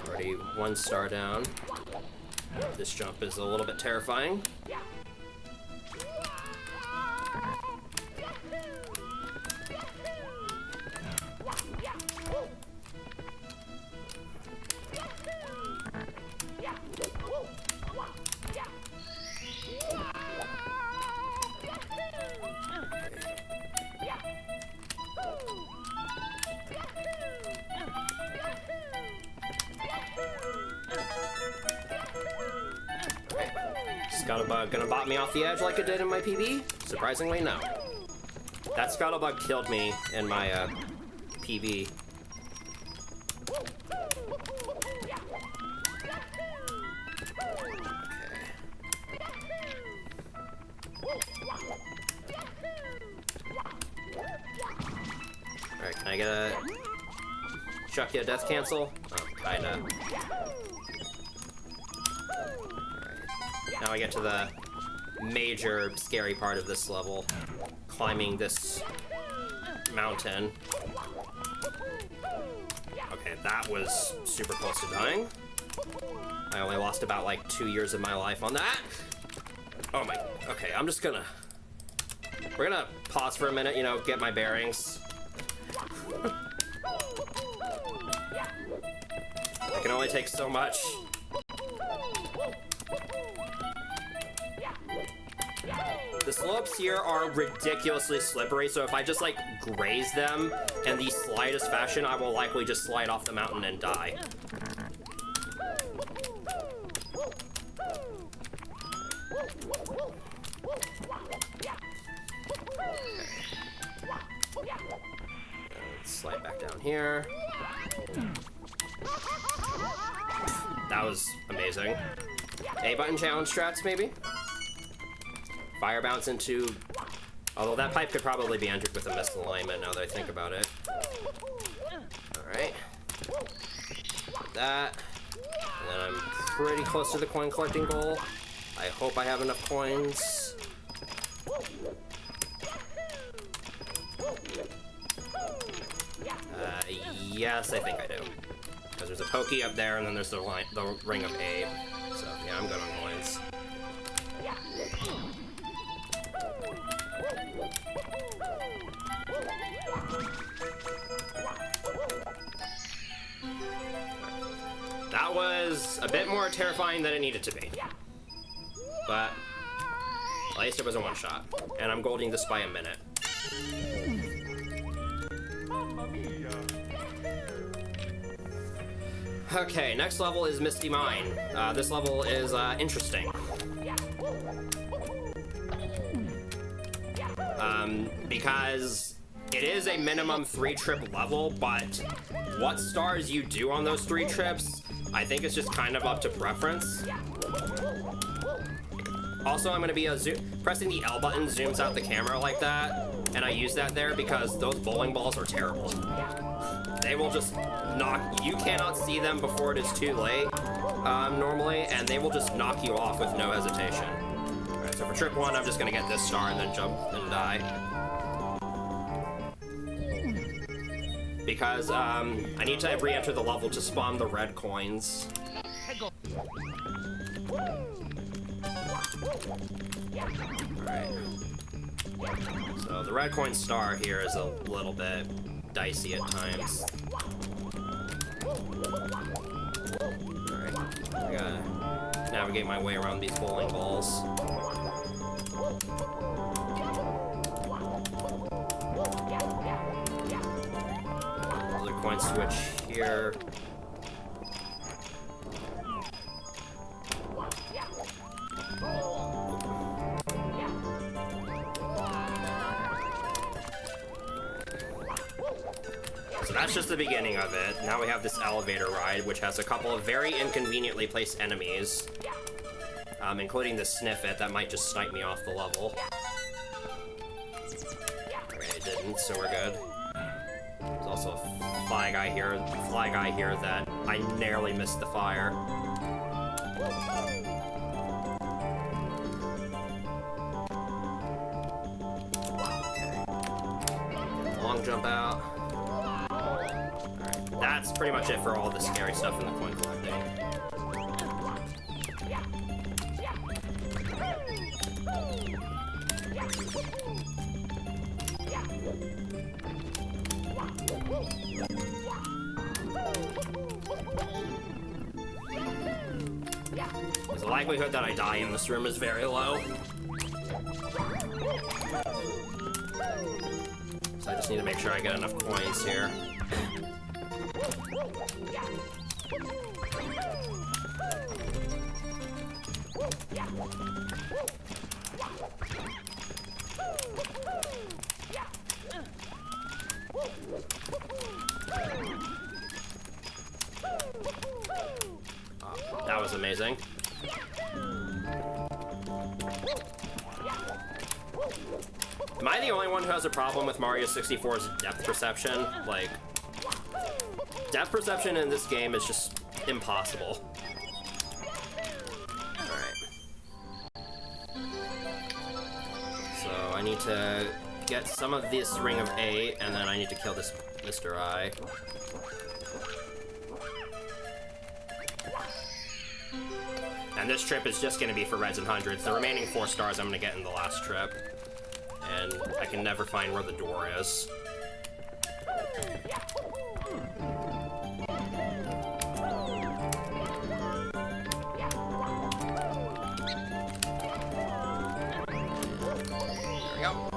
Already 1 star down. This jump is a little bit terrifying. Scuttlebug gonna bop me off the edge like it did in my PB? Surprisingly, no. That Scuttlebug killed me in my PB. I get a chuck you a death cancel? Oh, kinda. Alright. Now I get to the major scary part of this level. Climbing this mountain. Okay, that was super close to dying. I only lost about like 2 years of my life on that. Oh my, okay, we're gonna pause for a minute, you know, get my bearings. I can only take so much. The slopes here are ridiculously slippery, so if I just like graze them in the slightest fashion, I will likely just slide off the mountain and die. Let's slide back down here. That was amazing. A-button challenge strats, maybe? Fire bounce into... Although that pipe could probably be entered with a misalignment now that I think about it. Alright. That. And then I'm pretty close to the coin collecting goal. I hope I have enough coins. Yes, I think I do. Because there's a pokey up there, and then there's the ring of Abe. So, yeah, I'm good on coins. That was a bit more terrifying than it needed to be. But at least it was a one-shot. And I'm golding this by a minute. Mamma mia. Okay, next level is Misty Mine. This level is interesting. Because it is a minimum 3-trip level, but what stars you do on those 3 trips, I think it's just kind of up to preference. Also, I'm going to be pressing the L button zooms out the camera like that, and I use that there because those bowling balls are terrible. They will just knock, you cannot see them before it is too late, normally, and they will just knock you off with no hesitation. Alright, so for trip 1, I'm just going to get this star and then jump and die. Because, I need to re-enter the level to spawn the red coins. Alright. So the red coin star here is a little bit dicey at times. Alright. I gotta navigate my way around these bowling balls. Another coin switch here. So that's just the beginning of it. Now we have this elevator ride, which has a couple of very inconveniently placed enemies, including the Sniffit that might just snipe me off the level. Alright, it didn't, so we're good. There's also a fly guy here that I narrowly missed the fire. Long jump out. Alright, that's pretty much it for all the scary stuff in the coin collecting. The likelihood that I die in this room is very low. So I just need to make sure I get enough coins here. That was amazing. Am I the only one who has a problem with Mario 64's depth perception? Like, depth perception in this game is just impossible. Alright. So I need to get some of this Ring of 8, and then I need to kill this Mr. I. And this trip is just going to be for Reds and Hundreds. The remaining 4 stars I'm going to get in the last trip. And I can never find where the door is. There we go.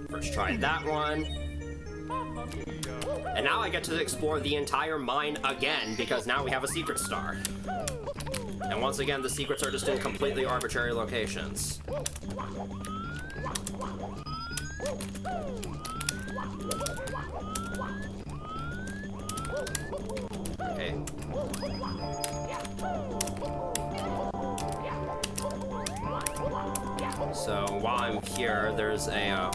First try that one. And now I get to explore the entire mine again, because now we have a secret star. And once again, the secrets are just in completely arbitrary locations. Okay. So while I'm here, there's a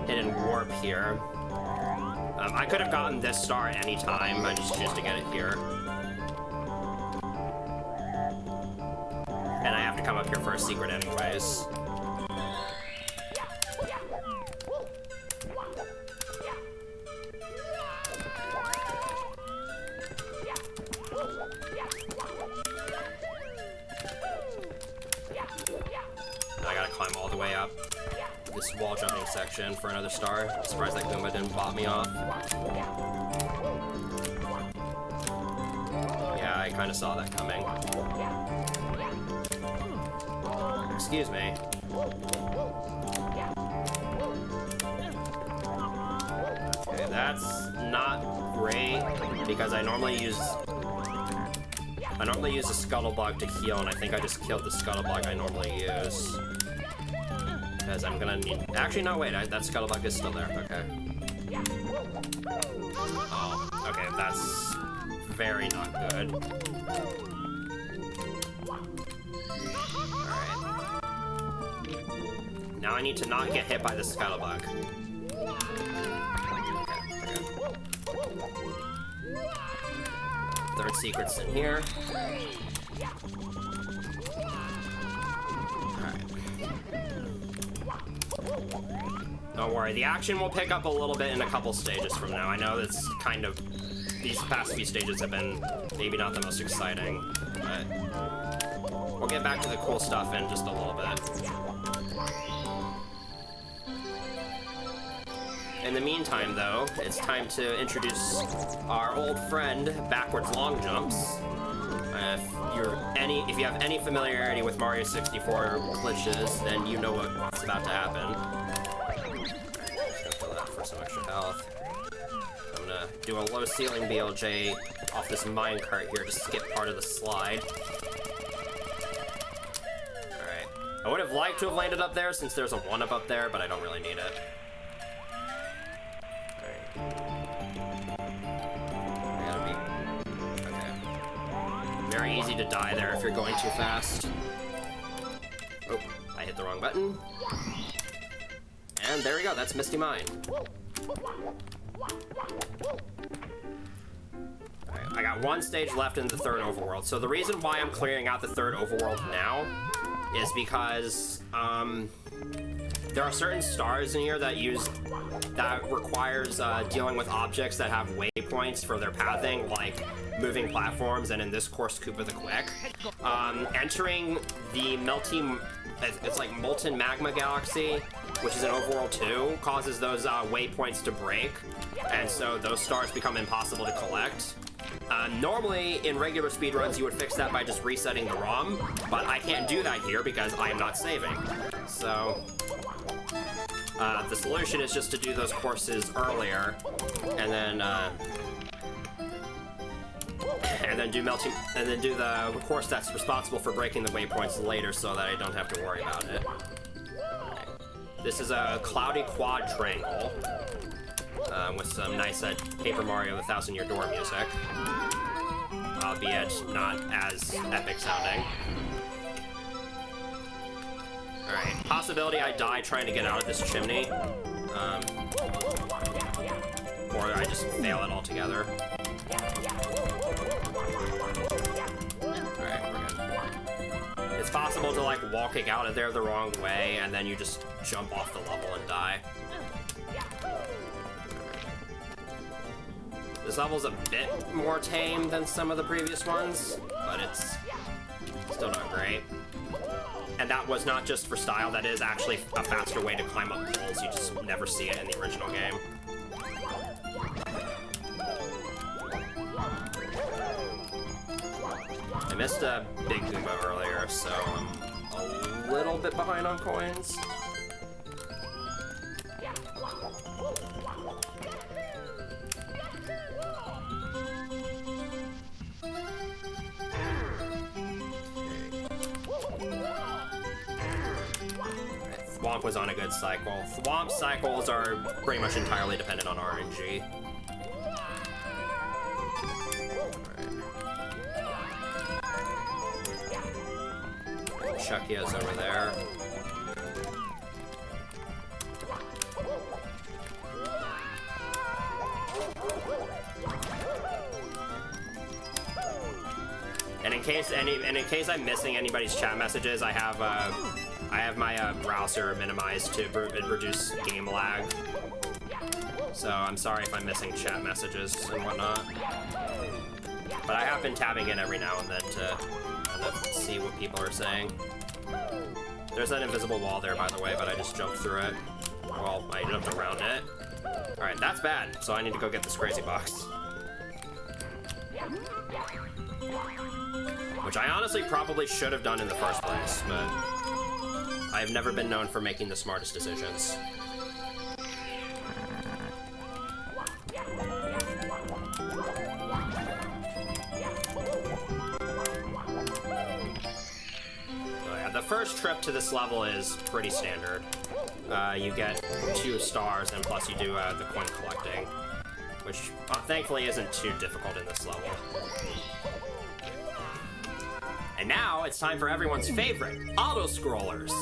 hidden warp here. I could have gotten this star at any time. I just choose to get it here. And I have to come up here for a secret anyways. I gotta climb all the way up this wall jumping section for another star. Surprised that Goomba didn't bop me off. Yeah, I kind of saw that coming. Excuse me. Okay, that's not great because I normally use a Scuttlebug to heal, and I think I just killed the Scuttlebug I normally use. Because I'm gonna need... Actually, no, wait, that Scuttlebug is still there. Okay. Oh, okay, that's very not good. Alright. Now I need to not get hit by the Scuttlebug. Okay. Third secret's in here. Don't worry, the action will pick up a little bit in a couple stages from now. I know that's kind of... These past few stages have been maybe not the most exciting, but... We'll get back to the cool stuff in just a little bit. In the meantime, though, it's time to introduce our old friend, Backwards Long Jumps. If you have any familiarity with Mario 64 glitches, then you know what's about to happen. Just gonna fill that for some extra health. I'm gonna do a low ceiling BLJ off this minecart here to skip part of the slide. Alright. I would have liked to have landed up there since there's a 1-up up there, but I don't really need it. Very easy to die there if you're going too fast. Oh, I hit the wrong button. And there we go, that's Misty Mine. Alright, I got 1 stage left in the 3rd overworld. So the reason why I'm clearing out the 3rd overworld now is because there are certain stars in here that requires dealing with objects that have waypoints for their pathing, like moving platforms, and in this course, Koopa the Quick. Entering the it's like Molten Magma Galaxy, which is in Overworld 2, causes those waypoints to break, and so those stars become impossible to collect. Normally, in regular speedruns, you would fix that by just resetting the ROM, but I can't do that here because I am not saving. So, the solution is just to do those courses earlier, and then do the course that's responsible for breaking the waypoints later, so that I don't have to worry about it. Right. This is a cloudy quadrangle with some nice Paper Mario: The Thousand-Year Door music, albeit not as epic sounding. Alright, possibility I die trying to get out of this chimney. Or I just fail it altogether. Alright, we're good. It's possible to, like, walking out of there the wrong way, and then you just jump off the level and die. This level's a bit more tame than some of the previous ones, but it's still not great. And that was not just for style, that is actually a faster way to climb up poles. You just never see it in the original game. I missed a big Goomba earlier, so I'm a little bit behind on coins. Thwomp was on a good cycle. Thwomp cycles are pretty much entirely dependent on RNG. Right. Chuckia's over there. And in case I'm missing anybody's chat messages, I have my browser minimized to reduce game lag. So I'm sorry if I'm missing chat messages and whatnot. But I have been tabbing in every now and then to kind of see what people are saying. There's that invisible wall there, by the way, but I just jumped through it. Well, I jumped around it. Alright, that's bad. So I need to go get this crazy box. Which I honestly probably should have done in the first place, but I've never been known for making the smartest decisions. So yeah, the first trip to this level is pretty standard. You get 2 stars, and plus you do the coin collecting, which thankfully isn't too difficult in this level. And now it's time for everyone's favorite, auto-scrollers.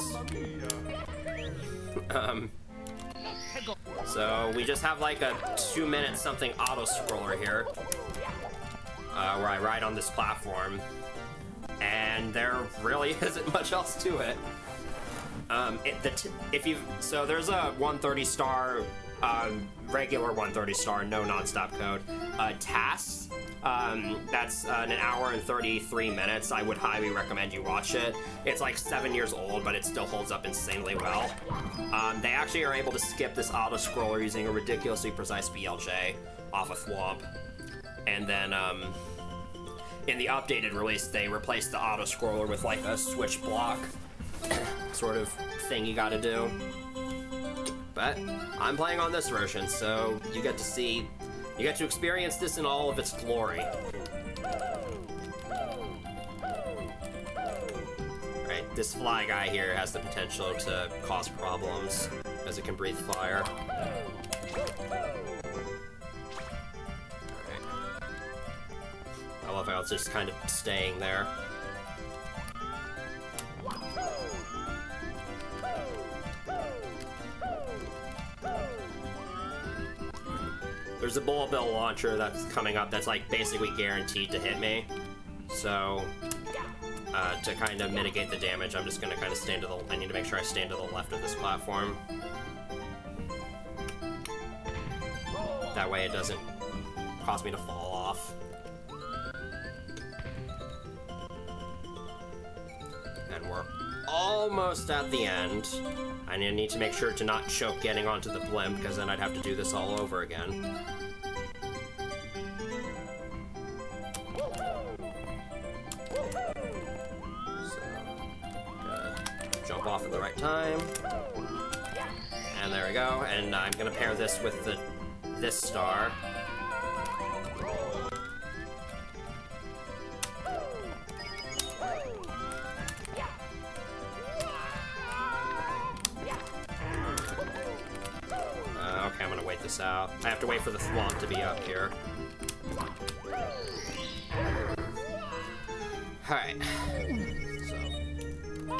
So we just have like a 2-minute something auto-scroller here, where I ride on this platform, and there really isn't much else to it. So there's a 130 star, regular 130 star, no non-stop code, tasks. That's an hour and 33 minutes. I would highly recommend you watch it. It's like 7 years old, but it still holds up insanely well. They actually are able to skip this auto-scroller using a ridiculously precise BLJ off of Thwomp. And then, in the updated release, they replaced the auto-scroller with like a switch block sort of thing you gotta do. But I'm playing on this version, so you get to experience this in all of its glory. Right, this fly guy here has the potential to cause problems, as it can breathe fire. Alright. I love how it's just kind of staying there. There's a bullet bill launcher that's coming up that's like basically guaranteed to hit me. So, to kind of mitigate the damage, I'm just gonna kind of I need to make sure I stand to the left of this platform. That way it doesn't cause me to fall off. And we're almost at the end. I need to make sure to not choke getting onto the blimp, because then I'd have to do this all over again. Jump off at the right time. And there we go. And I'm gonna pair this with this star. Okay, I'm gonna wait this out. I have to wait for the Thwomp to be up here. Alright. So,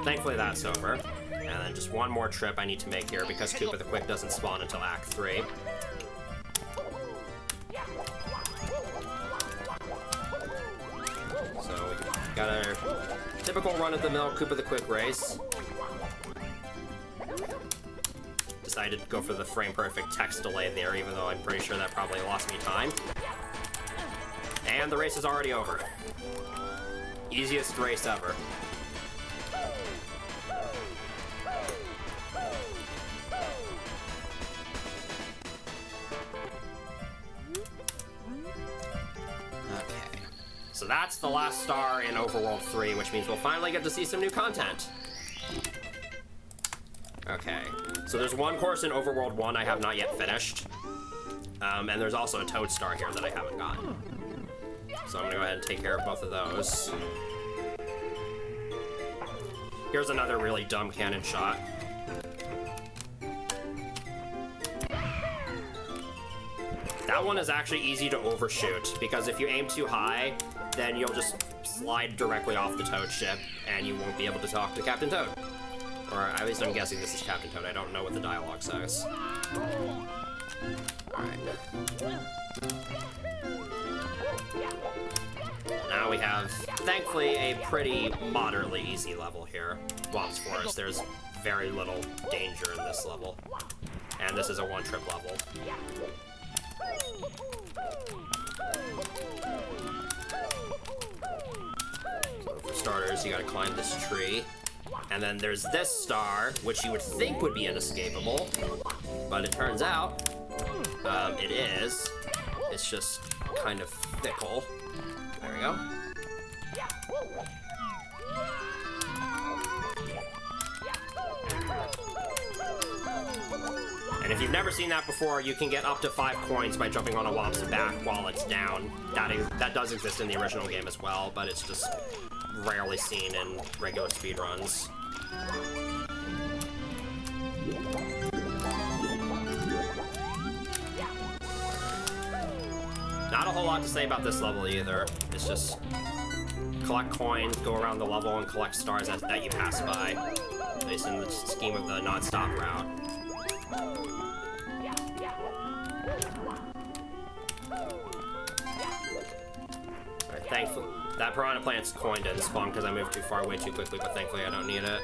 thankfully that's over. And And then just one more trip I need to make here because Koopa the Quick doesn't spawn until Act 3. So we got a typical run-of-the-mill Koopa the Quick race. Decided to go for the frame-perfect text delay there, even though I'm pretty sure that probably lost me time. And the race is already over. Easiest race ever. Okay. So that's the last star in Overworld 3, which means we'll finally get to see some new content. Okay. So there's one course in Overworld 1 I have not yet finished. And there's also a Toad Star here that I haven't gotten. So I'm gonna go ahead and take care of both of those. Here's another really dumb cannon shot. That one is actually easy to overshoot, because if you aim too high, then you'll just slide directly off the Toad ship, and you won't be able to talk to Captain Toad. Or at least I'm guessing this is Captain Toad. I don't know what the dialogue says. Alright. Now we have, thankfully, a pretty moderately easy level here. Womp's Forest. There's very little danger in this level. And this is a one-trip level. So for starters, you gotta climb this tree. And then there's this star, which you would think would be inescapable, but it turns out it is. It's just kind of fickle. There we go. And if you've never seen that before, you can get up to 5 coins by jumping on a Womp's back while it's down. That does exist in the original game as well, but it's just rarely seen in regular speedruns. Not a whole lot to say about this level either. It's just collect coins, go around the level, and collect stars that you pass by. At least in the scheme of the non-stop route. Alright, thankfully, that piranha plant's coin didn't spawn because I moved too far way too quickly, but thankfully I don't need it.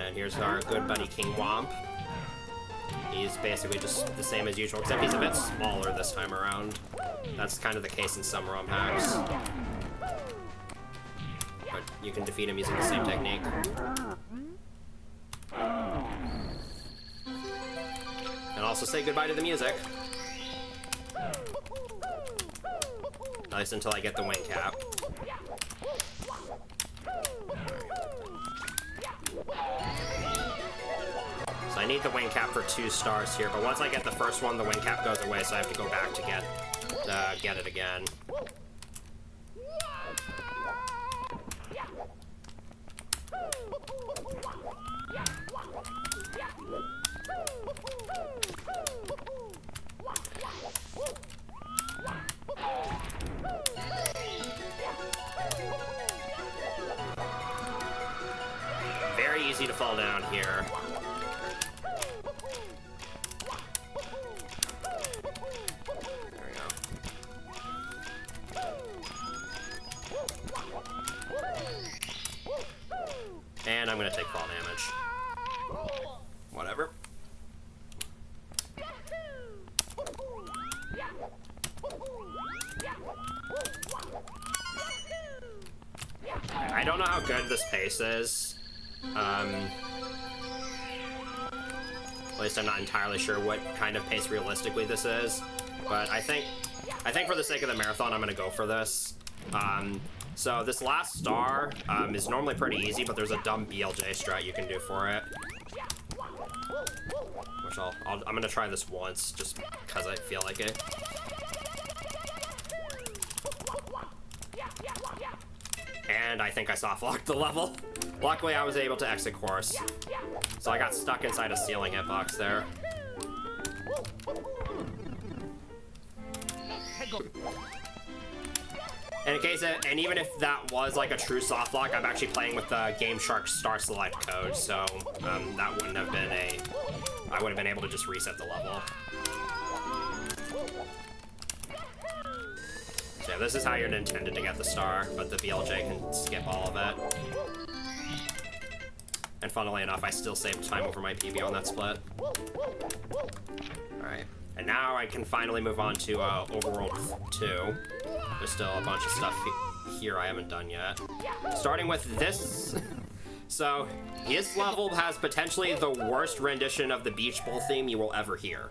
And here's our good buddy King Womp. He's basically just the same as usual, except he's a bit smaller this time around. That's kind of the case in some ROM hacks. But you can defeat him using the same technique. And also say goodbye to the music. At least until I get the wing cap. So I need the wing cap for 2 stars here, but once I get the first one, the wing cap goes away, so I have to go back to get it again. Very easy to fall down here. There we go. And I'm gonna take fall damage. Whatever. I don't know how good this pace is. At least I'm not entirely sure what kind of pace realistically this is. But I think for the sake of the marathon, I'm gonna go for this. So this last star is normally pretty easy, but there's a dumb BLJ strat you can do for it. Which I'm gonna try this once, just because I feel like it. and I think I soft-locked the level. Luckily, I was able to exit course. So I got stuck inside a ceiling hitbox there. And in case, and even if that was like a true soft lock, I'm actually playing with the Game Shark Star Select code, so that wouldn't have been I would have been able to just reset the level. So yeah, this is how you're intended to get the star, but the BLJ can skip all of it. And funnily enough, I still saved time over my PB on that split. Alright, and now I can finally move on to Overworld 2. There's still a bunch of stuff here I haven't done yet. Starting with this. So, this level has potentially the worst rendition of the Beach Bowl theme you will ever hear.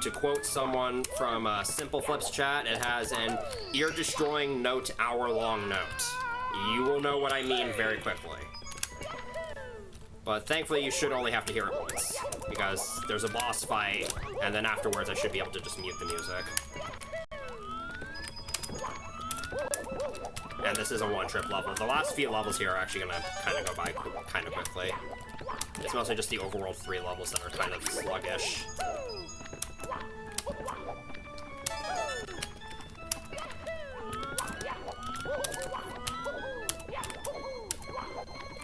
To quote someone from Simple Flips chat, it has an ear-destroying note, hour-long note. You will know what I mean very quickly. But thankfully, you should only have to hear it once, because there's a boss fight, and then afterwards I should be able to just mute the music. And this is a one-trip level. The last few levels here are actually gonna kind of go by kind of quickly. It's mostly just the Overworld 3 levels that are kind of sluggish.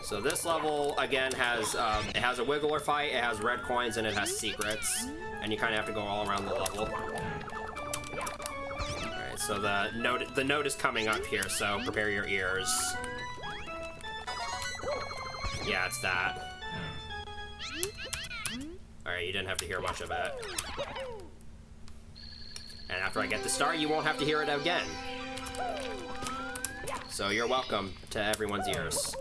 So this level, again, has it has a wiggler fight, it has red coins, and it has secrets. And you kind of have to go all around the level. Alright, so the note is coming up here, so prepare your ears. Yeah, it's that. Alright, you didn't have to hear much of it. And after I get the star, you won't have to hear it again. So you're welcome to everyone's ears.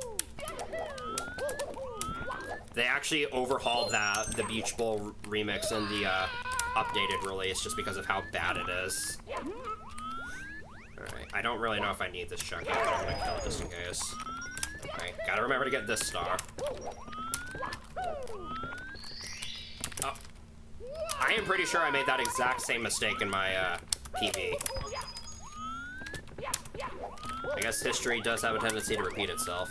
They actually overhauled the Beach Bowl remix in the updated release just because of how bad it is. Alright, I don't really know if I need this Chucky, but I'm gonna kill it just in case. Alright, gotta remember to get this star. Oh. I am pretty sure I made that exact same mistake in my PV. I guess history does have a tendency to repeat itself.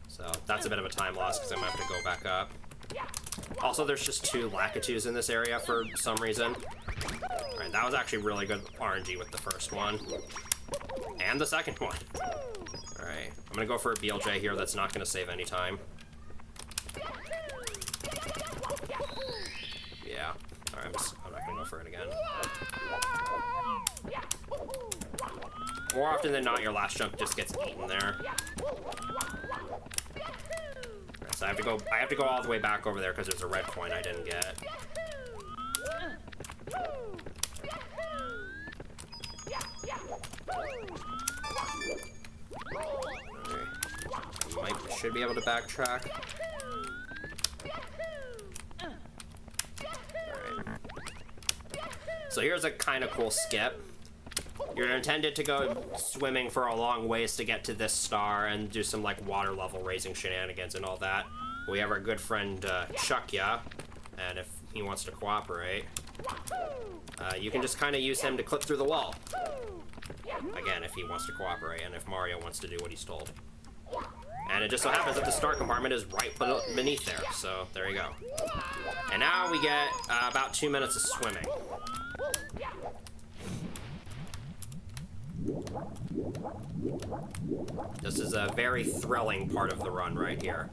So that's a bit of a time loss because I'm gonna have to go back up. Also, there's just 2 Lakitus in this area for some reason. Alright, that was actually really good RNG with the first one. And the second one. Alright, I'm gonna go for a BLJ here that's not gonna save any time. Yeah, alright, I'm not gonna go for it again. More often than not, your last jump just gets eaten there. Right, so I have to go all the way back over there because there's a red coin I didn't get. Right. Should be able to backtrack. Alright. So here's a kind of cool skip. You're intended to go swimming for a long ways to get to this star and do some like water level raising shenanigans and all that. We have our good friend Chuckya, and if he wants to cooperate, you can just kind of use him to clip through the wall. Again, if he wants to cooperate and if Mario wants to do what he's told. And it just so happens that the star compartment is right beneath there, so there you go. And now we get about 2 minutes of swimming. This is a very thrilling part of the run right here.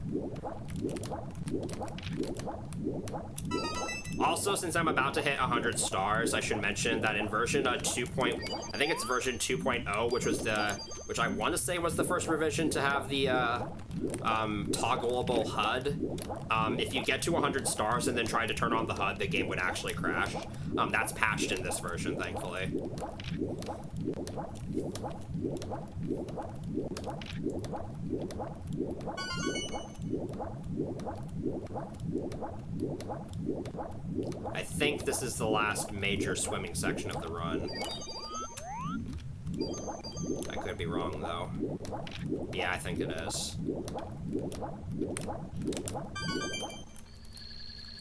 Also, since I'm about to hit 100 stars, I should mention that in version I think it's version 2.0, which I want to say was the first revision to have the toggleable HUD. If you get to 100 stars and then try to turn on the HUD, the game would actually crash. That's patched in this version, thankfully. I think this is the last major swimming section of the run. I could be wrong, though. Yeah, I think it is.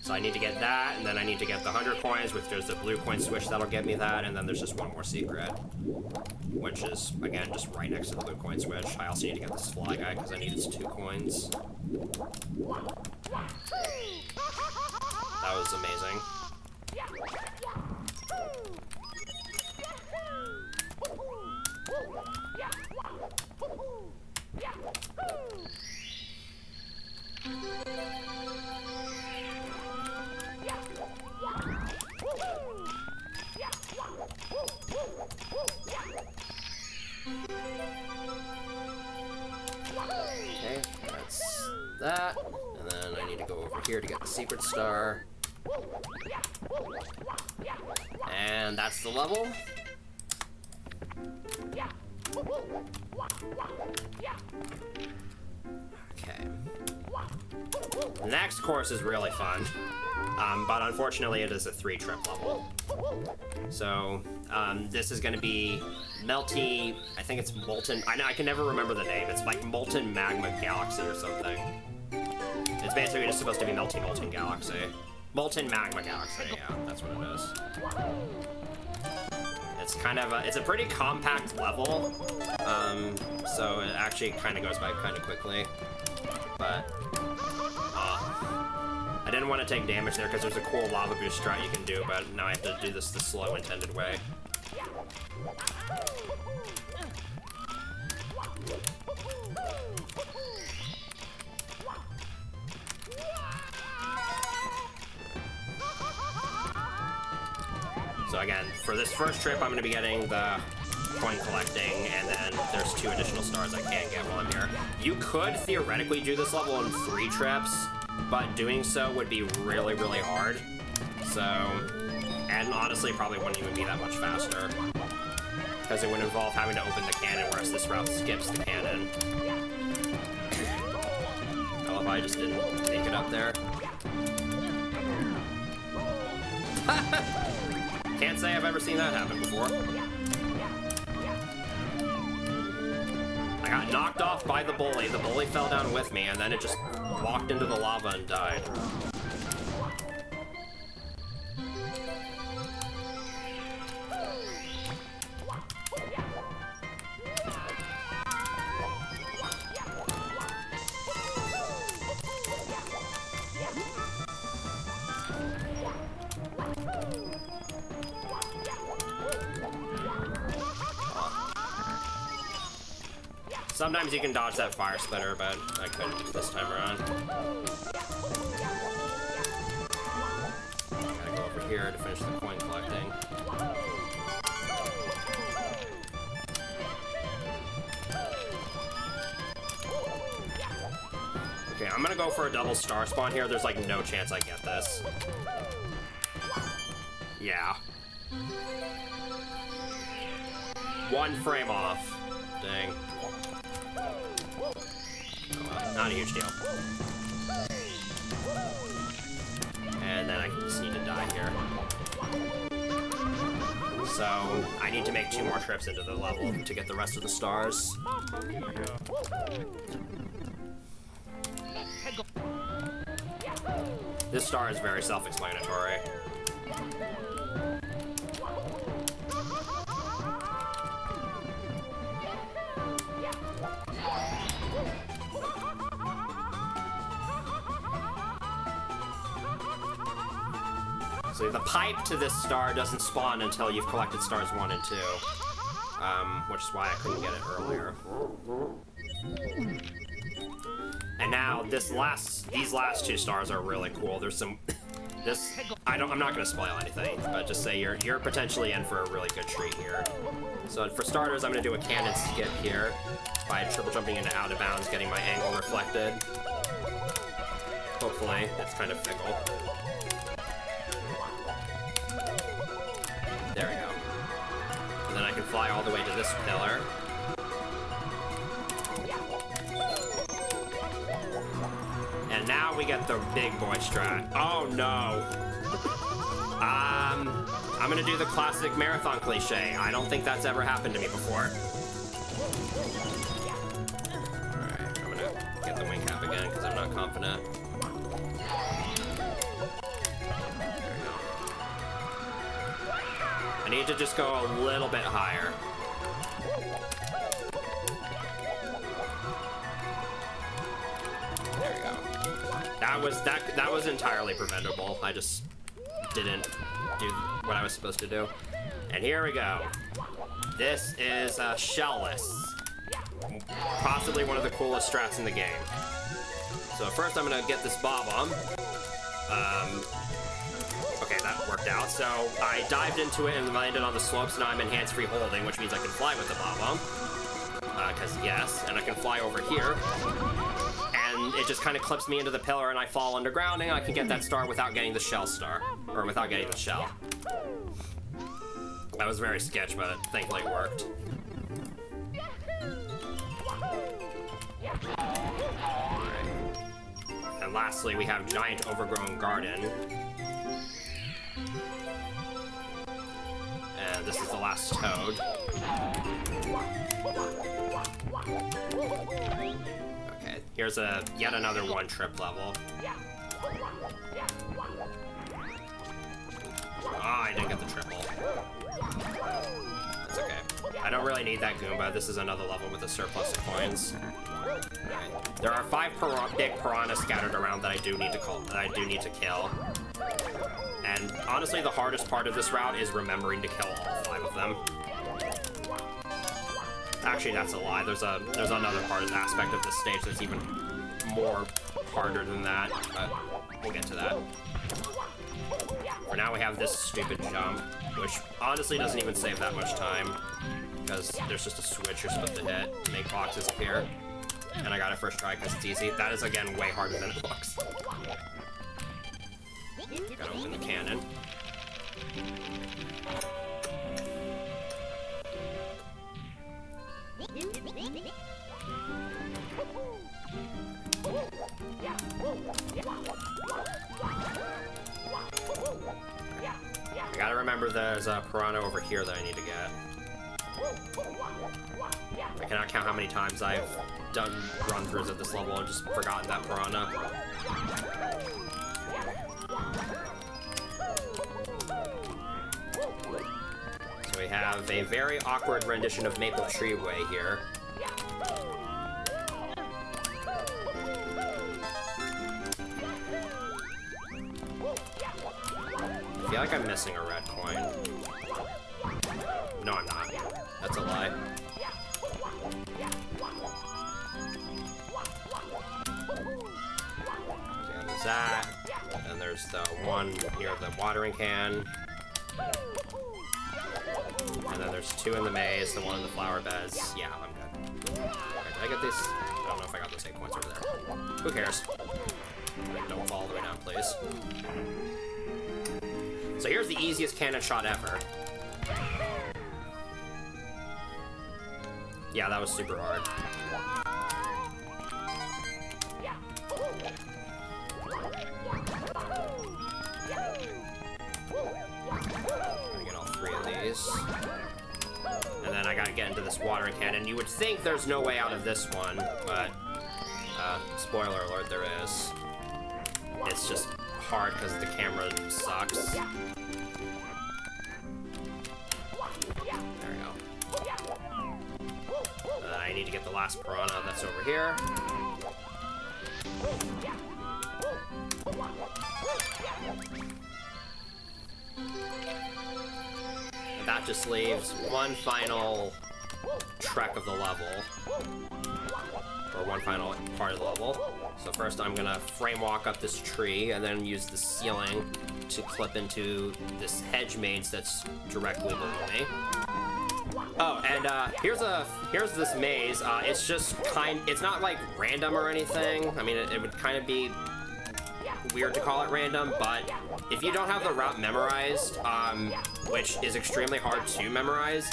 So I need to get that, and then I need to get the 100 coins, which there's a blue coin switch that'll get me that, and then there's just one more secret, which is, again, just right next to the blue coin switch. I also need to get this fly guy, because I need its 2 coins. That was amazing. Okay, that's that. And then I need to go over here to get the secret star. And that's the level. Okay. The next course is really fun. But unfortunately it is a 3-trip level. So, this is gonna be Melty, I think it's Molten, I can never remember the name, it's like Molten Magma Galaxy or something. It's basically just supposed to be Melty Molten Galaxy. Molten Magma Galaxy, yeah, that's what it is. It's kind of it's a pretty compact level, so it actually kind of goes by kind of quickly, but, I didn't want to take damage there because there's a cool lava boost strat you can do, but now I have to do this the slow intended way. So again, for this first trip, I'm going to be getting the coin collecting, and then there's 2 additional stars I can't get while I'm here. You could theoretically do this level in 3 trips, but doing so would be really, really hard. So, and honestly, probably wouldn't even be that much faster, because it would involve having to open the cannon, whereas this route skips the cannon. I love how I just didn't make it up there. Can't say I've ever seen that happen before. I got knocked off by the bully. The bully fell down with me, and then it just walked into the lava and died. Sometimes you can dodge that fire splitter, but I couldn't this time around. Gotta go over here to finish the coin collecting. Okay, I'm gonna go for a double star spawn here. There's like no chance I get this. Yeah. 1 frame off. Dang. Not a huge deal. And then I just need to die here. So, I need to make 2 more trips into the level to get the rest of the stars. This star is very self-explanatory. So the pipe to this star doesn't spawn until you've collected stars 1 and 2, which is why I couldn't get it earlier. And now these last 2 stars are really cool. There's some, I'm not gonna spoil anything, but just say you're potentially in for a really good treat here. So for starters, I'm gonna do a cannon skip here by triple jumping into out of bounds, getting my angle reflected. Hopefully, it's kind of fickle. There we go. And then I can fly all the way to this pillar. And now we get the big boy strat. Oh no. I'm gonna do the classic marathon cliche. I don't think that's ever happened to me before. Alright, I'm gonna get the wing cap again because I'm not confident. I need to just go a little bit higher. There we go. That was entirely preventable. I just didn't do what I was supposed to do. And here we go. This is shellless. Possibly one of the coolest strats in the game. So first I'm gonna get this bob-omb. Okay, that worked out. So I dived into it and landed on the slopes. Now I'm in hands-free holding, which means I can fly with the bob-omb. Because yes, and I can fly over here. And it just kind of clips me into the pillar and I fall underground and I can get that star without getting the shell star. Or without getting the shell. That was very sketch, but thankfully it worked. Alright. And lastly, we have giant overgrown garden. And this is the last toad. Okay, here's yet another one-trip level. Ah, I didn't get the triple. That's okay. I don't really need that Goomba. This is another level with a surplus of coins. Right. There are 5 big piranhas scattered around that I do need to kill. And honestly, the hardest part of this route is remembering to kill all 5 of them. Actually, that's a lie. There's another aspect of this stage that's even more harder than that, but we'll get to that. For now, we have this stupid jump, which honestly doesn't even save that much time, because there's just a switch you're supposed to hit to make boxes appear. And I got it first try because it's easy. That is, again, way harder than it looks. Gotta open the cannon. I gotta remember there's a piranha over here that I need to get. I cannot count how many times I've done run-throughs at this level and just forgotten that piranha. So we have a very awkward rendition of Maple Tree Way here. I feel like I'm missing a red coin. No, I'm not. That's a lie. So there's that. And there's the one near the watering can. And then there's 2 in the maze, the one in the flower beds. Yeah, I'm good. Right, did I get these? I don't know if I got those 8 points over there. Who cares? Don't fall all the way down, please. So here's the easiest cannon shot ever. Yeah, that was super hard. Gotta get all 3 of these. And then I gotta get into this watering cannon. You would think there's no way out of this one, but spoiler alert, there is. It's just hard because the camera sucks. There we go. I need to get the last piranha that's over here. And that just leaves one final trek of the level. Or one final part of the level. So first I'm gonna frame walk up this tree and then use the ceiling to clip into this hedge maze that's directly below me. Oh, and here's this maze. It's just it's not like random or anything. I mean, it would kind of be weird to call it random, but if you don't have the route memorized, which is extremely hard to memorize,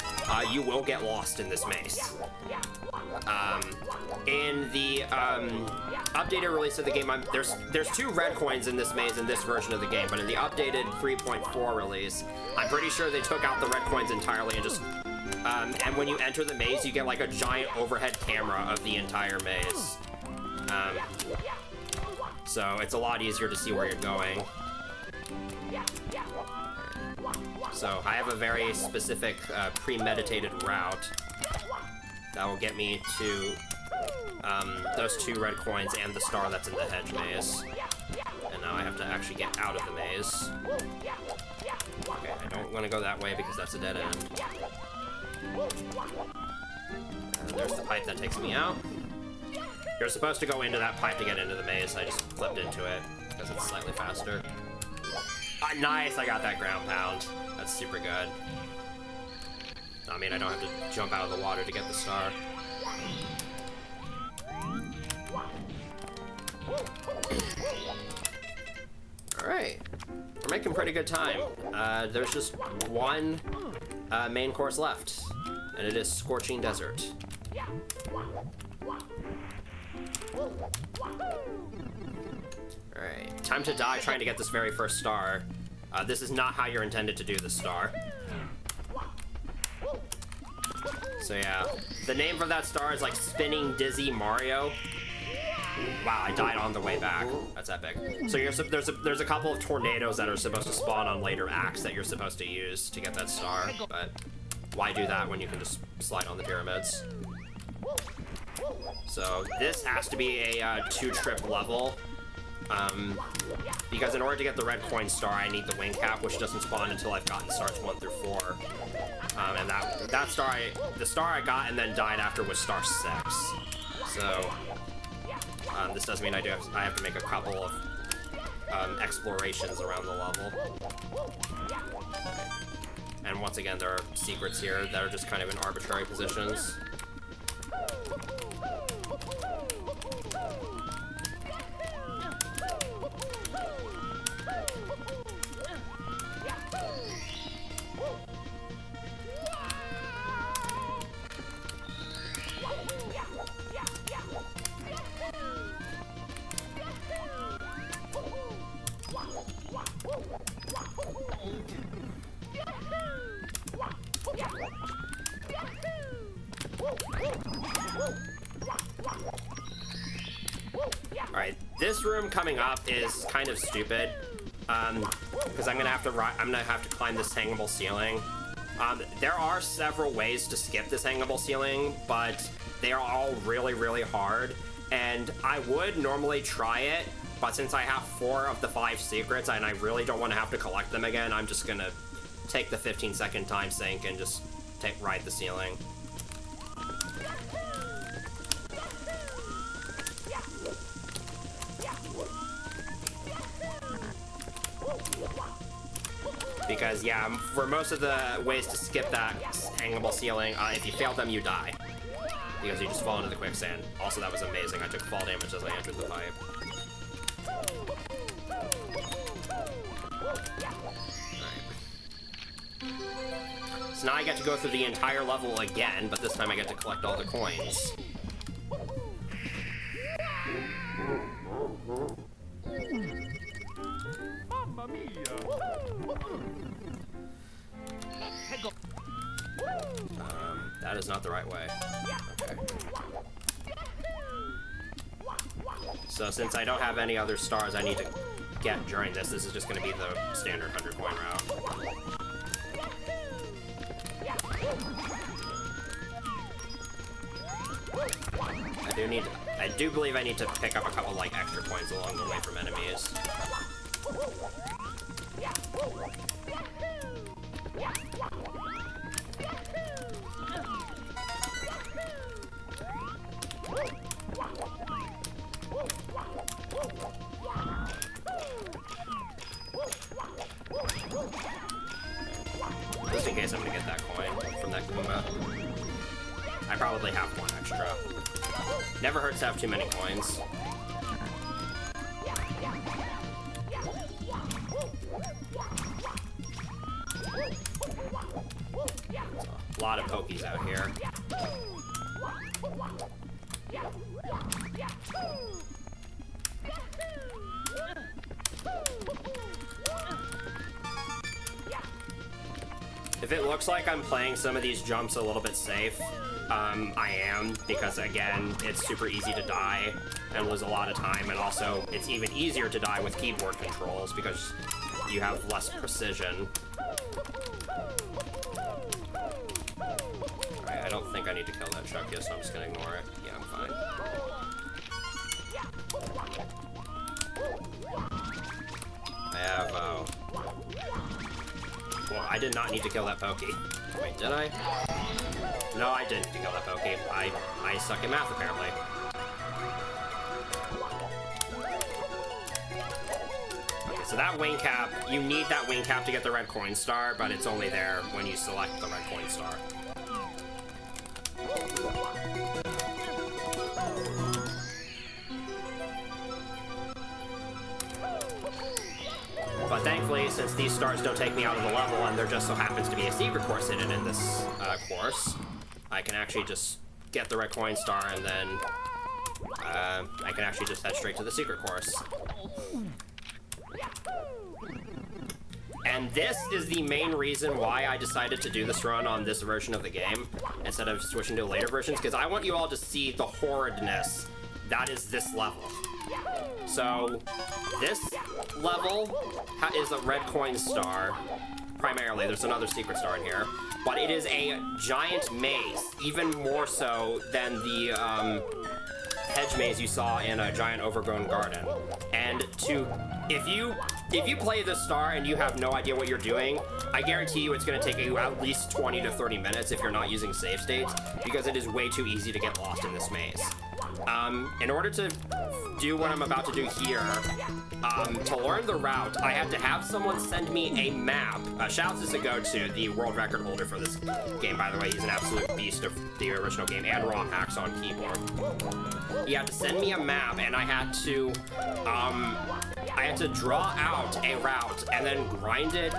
you will get lost in this maze. In the updated release of the game, there's 2 red coins in this maze in this version of the game, but in the updated 3.4 release, I'm pretty sure they took out the red coins entirely and just and when you enter the maze, you get like a giant overhead camera of the entire maze. So it's a lot easier to see where you're going. So I have a very specific premeditated route that will get me to those 2 red coins and the star that's in the hedge maze. And now I have to actually get out of the maze. Okay, I don't want to go that way because that's a dead end. There's the pipe that takes me out. You're supposed to go into that pipe to get into the maze. I just clipped into it because it's slightly faster. Ah, nice, I got that ground pound. That's super good. I mean, I don't have to jump out of the water to get the star. Alright, we're making pretty good time. There's just one main course left, and it is Scorching Desert. Alright, time to die trying to get this very first star. This is not how you're intended to do this star. So yeah, the name for that star is like Spinning Dizzy Mario. Wow, I died on the way back. That's epic. So there's a couple of tornadoes that are supposed to spawn on later acts that you're supposed to use to get that star, but why do that when you can just slide on the pyramids? So this has to be a 2-trip level, because in order to get the red coin star, I need the wing cap, which doesn't spawn until I've gotten stars 1 through 4. And that star, the star I got and then died after was star 6. So this does mean I have to make a couple of explorations around the level. And once again, there are secrets here that are just kind of in arbitrary positions. Alright, this room coming up is kind of stupid, because I'm gonna have to climb this hangable ceiling. There are several ways to skip this hangable ceiling, but they are all really, really hard, and I would normally try it, but since I have 4 of the 5 secrets and I really don't want to have to collect them again, I'm just gonna take the 15-second time sink and just ride the ceiling. Because, yeah, for most of the ways to skip that hangable ceiling, if you fail them, you die. Because you just fall into the quicksand. Also, that was amazing. I took fall damage as I entered the pipe. Alright. So now I get to go through the entire level again, but this time I get to collect all the coins. Mamma mia! That is not the right way. Okay. So since I don't have any other stars I need to get during this is just going to be the standard 100 coin route. I do believe I need to pick up a couple like extra coins along the way from enemies. Just in case I'm gonna get that coin from that Kuma. I probably have 1 extra. Never hurts to have too many coins. A lot of pokies out here. If it looks like I'm playing some of these jumps a little bit safe, I am, because again, it's super easy to die and lose a lot of time, and also it's even easier to die with keyboard controls because you have less precision. Alright, I don't think I need to kill that truck yet, so I'm just gonna ignore it. Yeah, I'm fine. I have, well, I did not need to kill that Pokey. Wait, did I? No, I didn't need to kill that Pokey. I suck at math, apparently. Okay, so that wing cap, you need that wing cap to get the red coin star, but it's only there when you select the red coin star. But thankfully, since these stars don't take me out of the level and there just so happens to be a secret course hidden in this course, I can actually just get the red coin star and then I can actually just head straight to the secret course. And this is the main reason why I decided to do this run on this version of the game instead of switching to later versions, because I want you all to see the horridness that is this level. So, this level is a red coin star, primarily. There's another secret star in here. But it is a giant maze, even more so than the hedge maze you saw in a giant overgrown garden. And if you play this star and you have no idea what you're doing, I guarantee you it's going to take you at least 20 to 30 minutes if you're not using save states, because it is way too easy to get lost in this maze. In order to do what I'm about to do here, to learn the route, I had to have someone send me a map. Shouts to go to the world record holder for this game, by the way. He's an absolute beast of the original game, and ROM hacks on keyboard. He had to send me a map, and I had to draw out a route and then grind it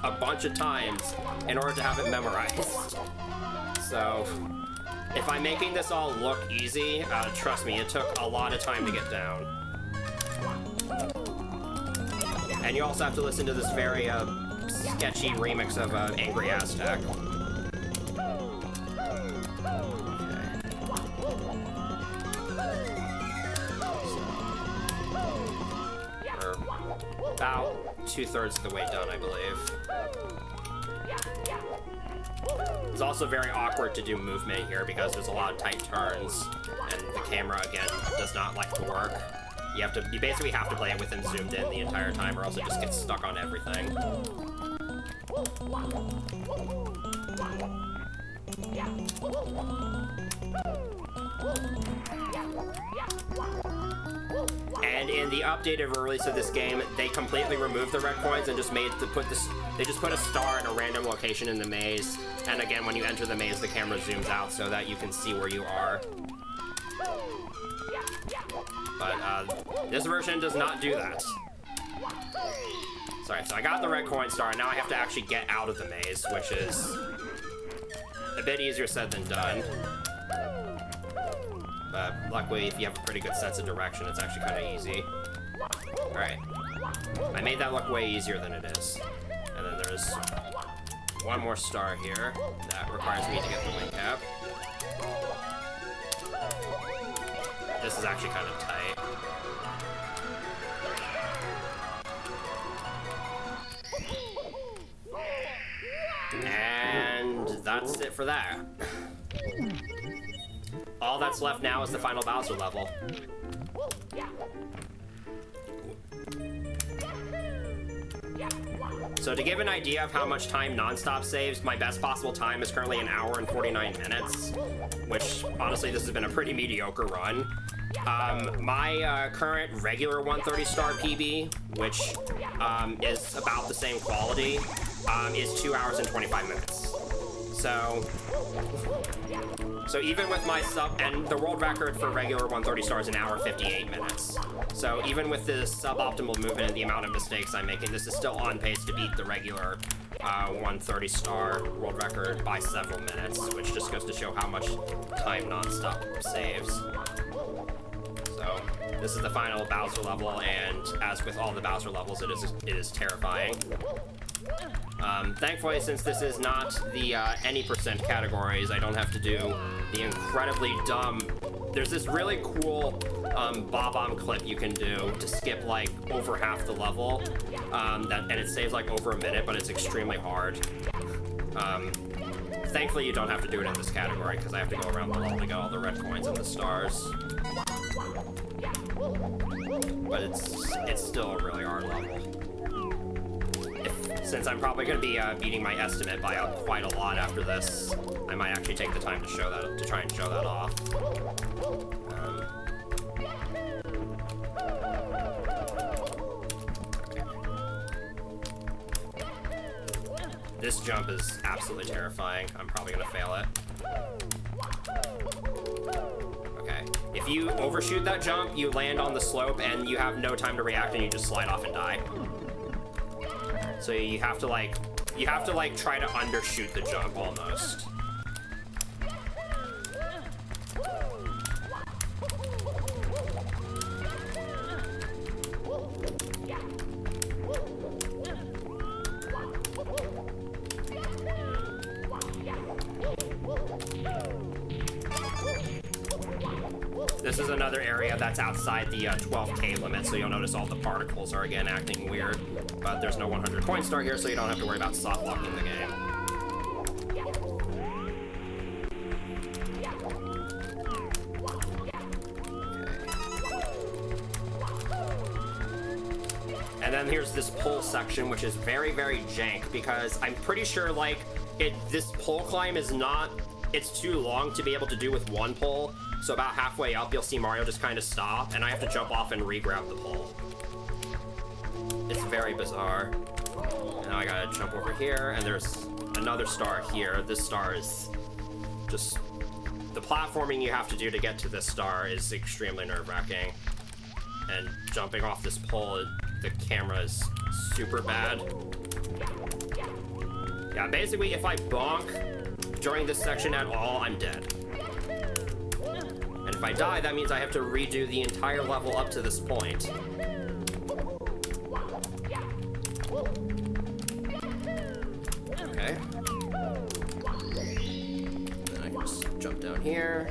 a bunch of times in order to have it memorized. So, if I'm making this all look easy, trust me, it took a lot of time to get down. And you also have to listen to this very sketchy remix of Angry Aztec. We're about 2/3 of the way done, I believe. It's also very awkward to do movement here because there's a lot of tight turns, and the camera, again, does not like to work. You basically have to play it with them zoomed in the entire time, or else it just gets stuck on everything. And in the updated release of this game, they completely removed the red coins and just they just put a star in a random location in the maze. And again, when you enter the maze, the camera zooms out so that you can see where you are. But this version does not do that. Sorry, so I got the red coin star, and now I have to actually get out of the maze, which is a bit easier said than done. But luckily, if you have a pretty good sense of direction, it's actually kind of easy. Alright. I made that look way easier than it is. And then there's one more star here that requires me to get the wing cap. This is actually kind of tight. And that's it for that. All that's left now is the final Bowser level. So to give an idea of how much time non-stop saves, my best possible time is currently 1 hour and 49 minutes, which honestly this has been a pretty mediocre run. My current regular 130 star PB, which is about the same quality, is 2 hours and 25 minutes. So even with my and the world record for regular 130 stars is 1 hour 58 minutes. So even with this suboptimal movement and the amount of mistakes I'm making, this is still on pace to beat the regular 130 star world record by several minutes, which just goes to show how much time non-stop saves. So this is the final Bowser level, and as with all the Bowser levels, it is terrifying. Thankfully, since this is not the any % categories, I don't have to do the incredibly dumb there's this really cool bob-omb clip you can do to skip like over half the level, and it saves like over a minute, but it's extremely hard. Thankfully, you don't have to do it in this category because I have to go around the level to get all the red coins and the stars. But it's still a really hard level. Since I'm probably going to be beating my estimate by quite a lot after this, I might actually take the time to show that, to try and show that off. This jump is absolutely terrifying. I'm probably going to fail it. Okay. If you overshoot that jump, you land on the slope and you have no time to react and you just slide off and die. So you have to like try to undershoot the jump almost. This is another area that's outside the 12K limit, so you'll notice all the particles are again acting weird. But there's no 100 coin star here, so you don't have to worry about soft locking the game. And then here's this pull section, which is very, very jank because I'm pretty sure like this pull climb is not, it's too long to be able to do with one pull. So about halfway up, you'll see Mario just kind of stop, and I have to jump off and re-grab the pole. It's very bizarre. And now I gotta jump over here, and there's another star here. This star is just... The platforming you have to do to get to this star is extremely nerve-wracking. And jumping off this pole, the camera is super bad. Yeah, basically, if I bonk during this section at all, I'm dead. And if I die, that means I have to redo the entire level up to this point. Okay. Then I can just jump down here.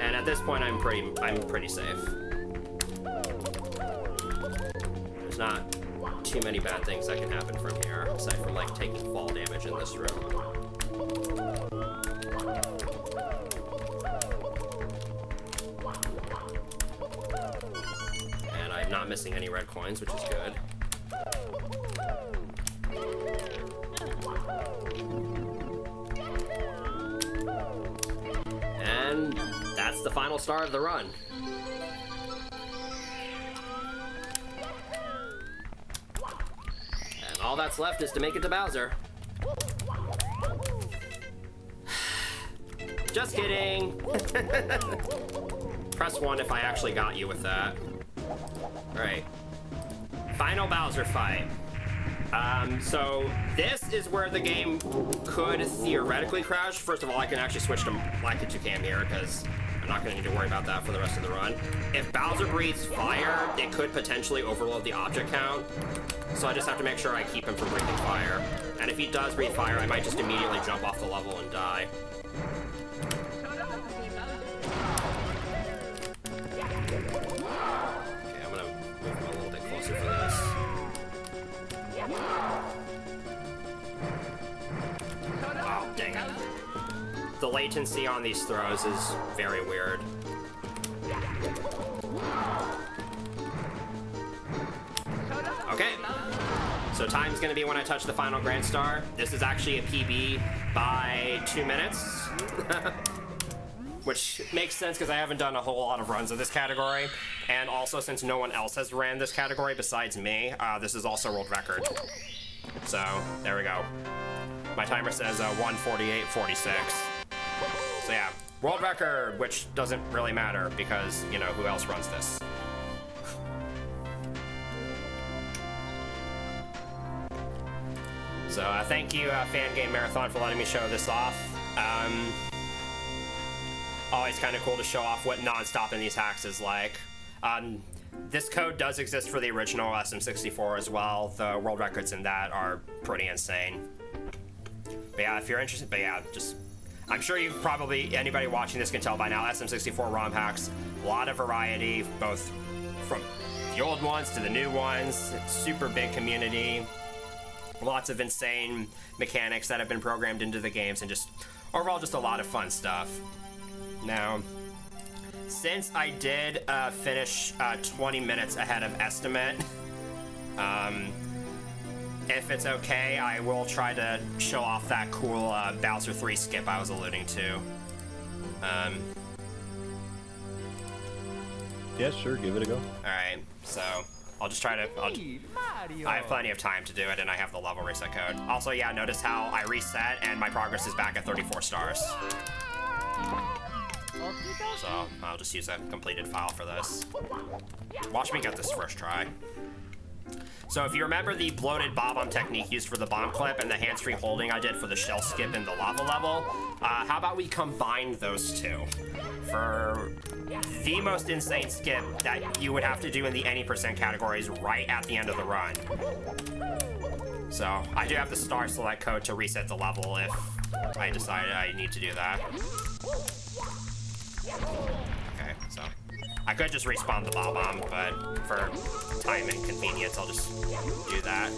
And at this point, I'm pretty safe. There's not too many bad things that can happen from here, aside from like taking fall damage in this room. Not missing any red coins, which is good. And that's the final star of the run. And all that's left is to make it to Bowser. Just kidding. Press 1 if I actually got you with that. Alright. Final Bowser fight. So this is where the game could theoretically crash. First of all, I can actually switch to Black to Cam here because I'm not going to need to worry about that for the rest of the run. If Bowser breathes fire, it could potentially overload the object count. So I just have to make sure I keep him from breathing fire. And if he does breathe fire, I might just immediately jump off the level and die. Oh, dang it. The latency on these throws is very weird. Okay. So time's gonna be when I touch the final Grand Star. This is actually a PB by 2 minutes. Which makes sense because I haven't done a whole lot of runs of this category. And also, since no one else has ran this category besides me, this is also world record. So, there we go. My timer says 1:48:46. So yeah, world record, which doesn't really matter because, you know, who else runs this? So thank you, Fangame Marathon, for letting me show this off. Always kind of cool to show off what non-stop in these hacks is like. This code does exist for the original SM64 as well. The world records in that are pretty insane. But yeah, if you're interested, but yeah, just I'm sure you've probably, anybody watching this can tell by now, SM64 ROM hacks, a lot of variety, both from the old ones to the new ones, super big community, lots of insane mechanics that have been programmed into the games, and just overall just a lot of fun stuff. Now, since I did finish 20 minutes ahead of estimate, if it's okay, I will try to show off that cool Bowser 3 skip I was alluding to. Yeah, sure, give it a go. Alright, so I'll just try to... I have plenty of time to do it, and I have the level reset code. Also, yeah, notice how I reset, and my progress is back at 34 stars. So I'll just use a completed file for this. Watch me get this first try. So if you remember the bloated bomb technique used for the bomb clip and the hands-free holding I did for the shell skip in the lava level, how about we combine those two for the most insane skip that you would have to do in the any percent categories right at the end of the run. So I do have the star select code to reset the level if I decide I need to do that. Okay, so I could just respawn the bomb, but for time and convenience, I'll just do that.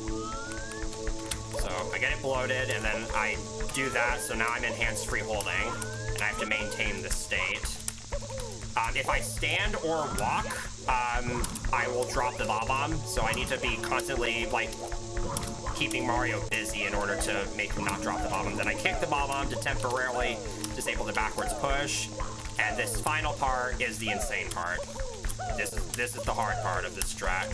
So I get it bloated, and then I do that, so now I'm in hands-free holding, and I have to maintain the state. If I stand or walk, I will drop the bomb, so I need to be constantly, like, keeping Mario busy in order to make him not drop the bomb. Then I kick the bomb to temporarily disable the backwards push. And this final part is the insane part. This is the hard part of this track.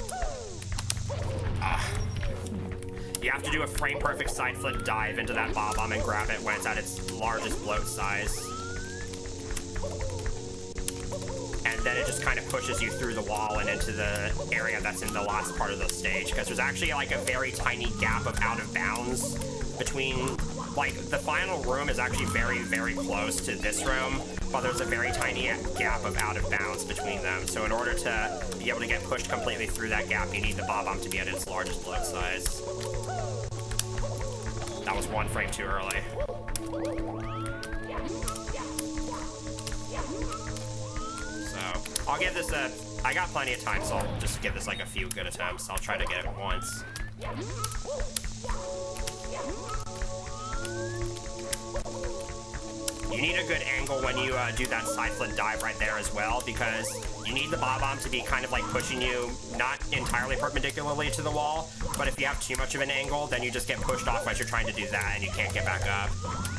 You have to do a frame-perfect side flip dive into that bomb and grab it when it's at its largest bloat size. And then it just kind of pushes you through the wall and into the area that's in the last part of the stage, because there's actually like a very tiny gap of out of bounds between, like, the final room is actually very, very close to this room, but there's a very tiny gap of out of bounds between them. So in order to be able to get pushed completely through that gap, you need the bomb to be at its largest bloat size. That was one frame too early. So I'll give this a, I got plenty of time, so I'll just give this like a few good attempts. I'll try to get it once. You need a good angle when you do that side flip dive right there as well, because you need the bomb to be kind of like pushing you not entirely perpendicularly to the wall, but if you have too much of an angle, then you just get pushed off as you're trying to do that and you can't get back up.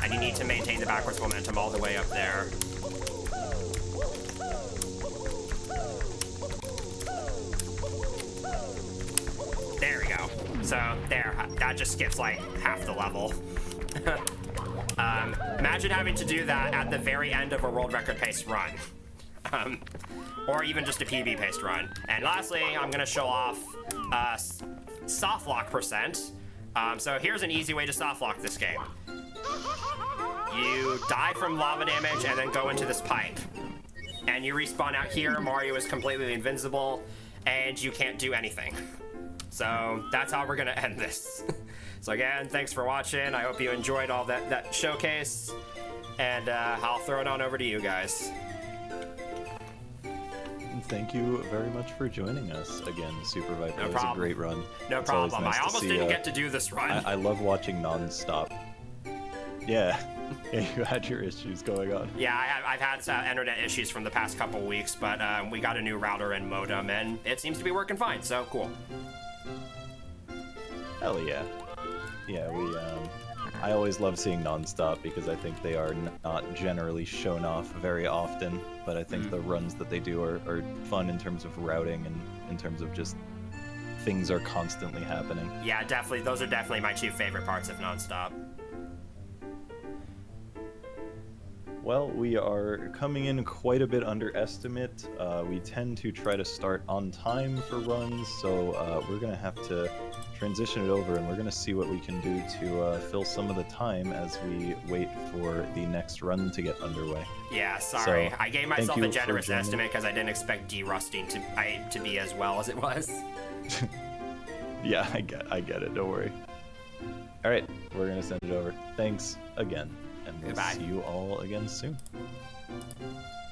And you need to maintain the backwards momentum all the way up there. There we go. So there, that just skips like half the level. Imagine having to do that at the very end of a world record pace run. Or even just a PB paced run. And lastly, I'm gonna show off soft lock percent. So here's an easy way to soft lock this game. You die from lava damage and then go into this pipe. And you respawn out here, Mario is completely invincible, and you can't do anything. So that's how we're gonna end this. So again, thanks for watching. I hope you enjoyed all that showcase, and I'll throw it on over to you guys. Thank you very much for joining us again, SuperViperT. No It was problem. a great run. No It's always problem. nice I to almost see, didn't get to do this run. I love watching non-stop. Yeah. Yeah, you had your issues going on. Yeah, I've had internet issues from the past couple weeks, but we got a new router and modem, and it seems to be working fine, so cool. Hell yeah. Yeah, I always love seeing non-stop because I think they are not generally shown off very often, but I think the runs that they do are fun in terms of routing and in terms of just things are constantly happening. Yeah, definitely. Those are definitely my two favorite parts of non-stop. Well, we are coming in quite a bit under estimate. We tend to try to start on time for runs, so we're going to have to transition it over, and we're going to see what we can do to fill some of the time as we wait for the next run to get underway. Yeah, sorry. So, I gave myself a thank you generous for joining. estimate because I didn't expect derusting to be as well as it was. Yeah, I get it. Don't worry. All right, we're going to send it over. Thanks again. and we'll Goodbye. see you all again soon.